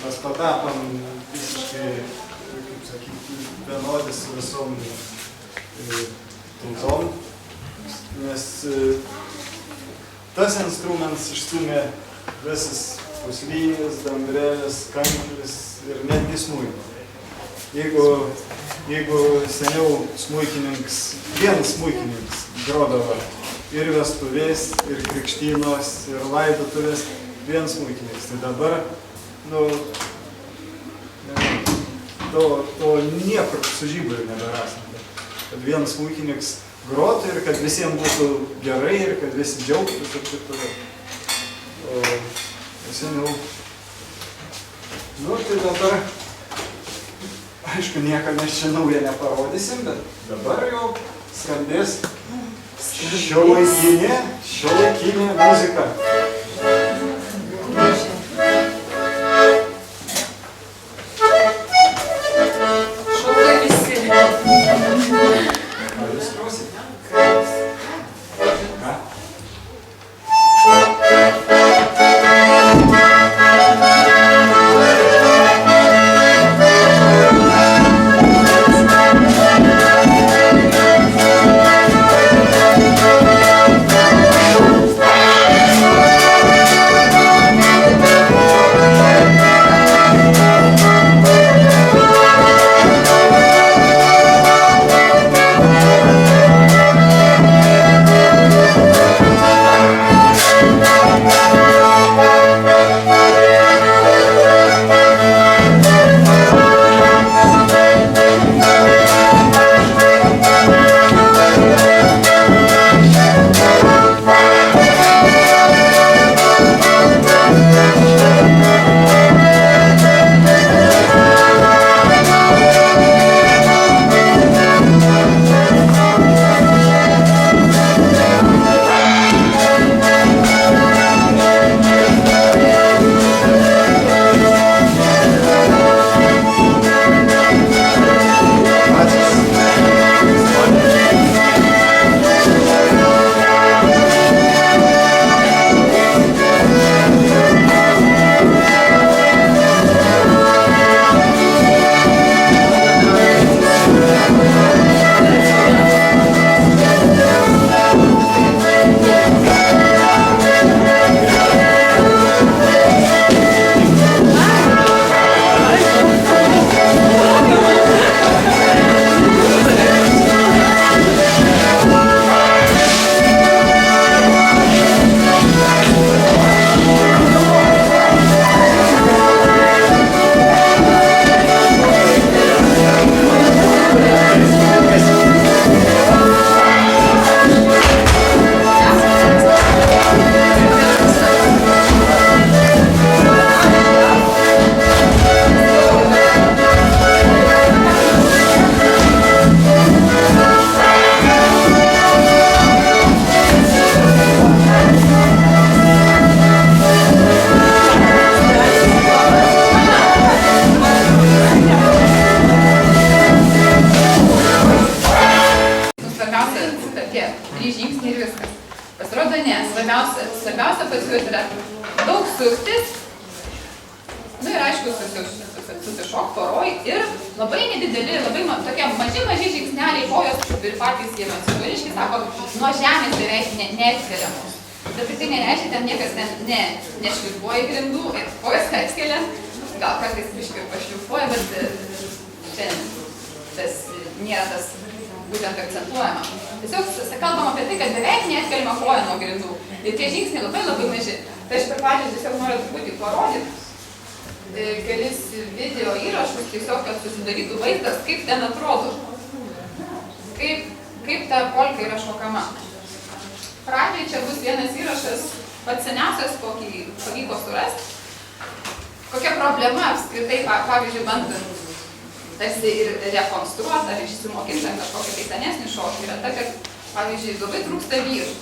Mes patapom visiškai, kaip sakyti, vienodis su visom tautom. Nes tas instrumentas išstumė visas puslynės, dambrelės, kanklis ir netgi smuiko. Jeigu seniau smuikininkas, vienas smuikininkas grodavo ir vestuvės, ir krikštynos, ir laidotuvės, vienas smuikininkas, tai dabar, to niekur su žiburiu neberasim. Kad vienas smuikininkas grotų ir kad visiems būtų gerai ir kad visi džiaugtųsi ir taip toliau. O seniau, tai dabar, aišku, nieko mes čia naują neparodysim, bet dabar jau skambės šiuolaikinė muzika. Šaukia visi. Ar jūs klausyt? Ką? Svarbiausia pas juos yra daug suktis, ir aišku susišok poroj ir labai nedideli, labai tokie maži žingsneliai kojos ir patys jie mansivališki, sako, nuo žemės beveik neatskeliamos. Bet tai nereiškia, ten niekas nešlifuoja grindų, kojas atskelia, gal kartais biškai ir pašlifuoja, bet čia tas nėra tas būtent akcentuojama. Tiesiog kalbam apie tai, kad beveik neatkeliama koja nuo grindų. Ir tie žingsniai labai maži. Tai aš per pradžią tiesiog noriu truputį parodyti kelis video įrašus, tiesiog, kad susidarytų vaizdas, kaip ten atrodo. Kaip ta polka yra šokama. Pradžiai čia bus vienas įrašas, pats seniausias, kokį pavyko surasti. Kokia problema apskritai, pavyzdžiui, bandant tarsi ir rekonstruoti ar išsimokinti kažkokį tai senesnį šokį yra ta, kad, pavyzdžiui, labai trūksta vyrų.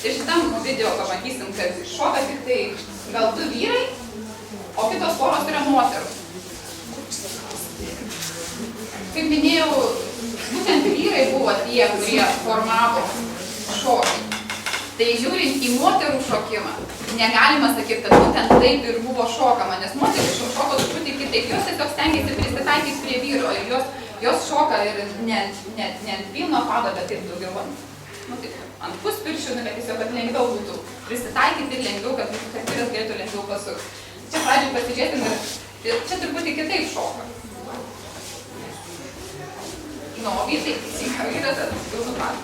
Ir šitam video pamatysim, kad šoka tik tai gal 2 vyrai, o kitos poros yra moterų. Kaip minėjau, būtent vyrai buvo tie, kurie formavo šokį. Tai žiūrint į moterų šokimą, negalima sakyti, kad būtent taip ir buvo šokama, nes moteris šoko truputį kitaip. Jos tiesiog stengiasi prisitaikyti prie vyro ir jos šoka ir ne ant pilno pado, bet taip daugiau ant puspiršių, bet tiesiog, kad lengviau būtų prisitaikyti ir lengviau, kad vyras galėtų lengviau pasukti. Čia pradžioj pasižiūrėsim ir čia truputį kitaip šoka. Nu, o vyrai teisingai yra tas pilnu padu.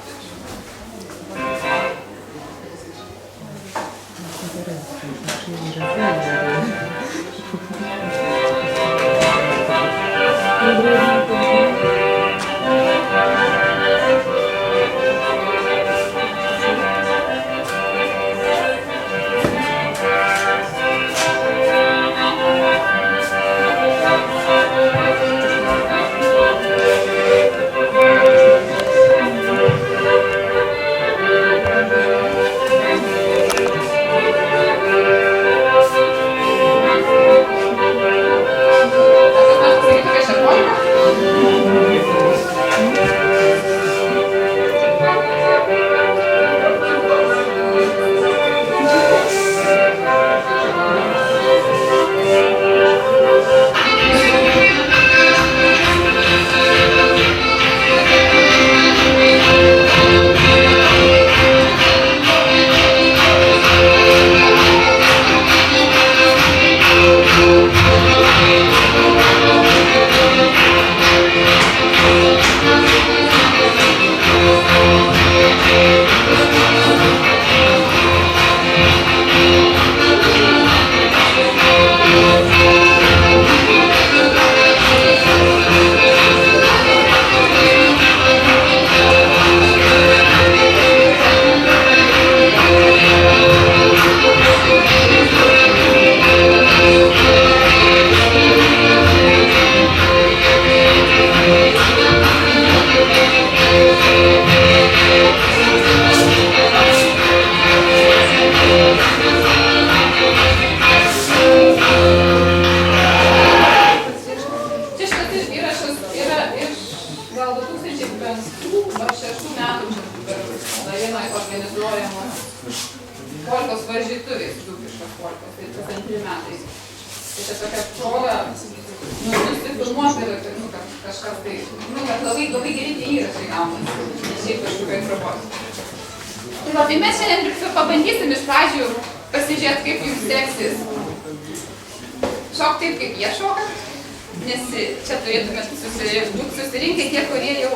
Polkos varžytuvės, dzūkiškos polkos, tai 2 metai. Tai čia tokia proga, nusifilmuoti ir kažkas tai, kad labai geri tie įrašai gaunasi, ne šiaip kažkokioj proporcijai. Tai mes šiandien pabandysim iš pradžių pasižiūrėti, kaip jums seksis šok taip, kaip jie šoka, nes čia turėtumėt būti susirinkę tie, kurie jau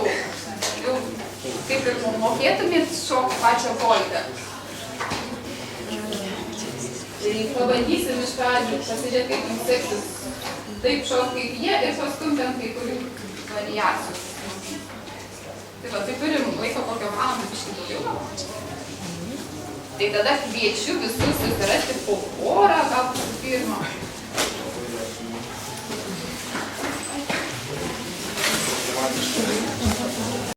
kaip ir mokėtumėt šokti pačią polką. Tai pabandysim iš pradžių pasižiūrėti, kaip jums seksis taip šokti kaip jie ir pastumpiant kai kurių variacijų. Tai turim laiko kokią valandą biškį daugiau. Tai tada kviečiu visus susirasti po porą, gal pirmą.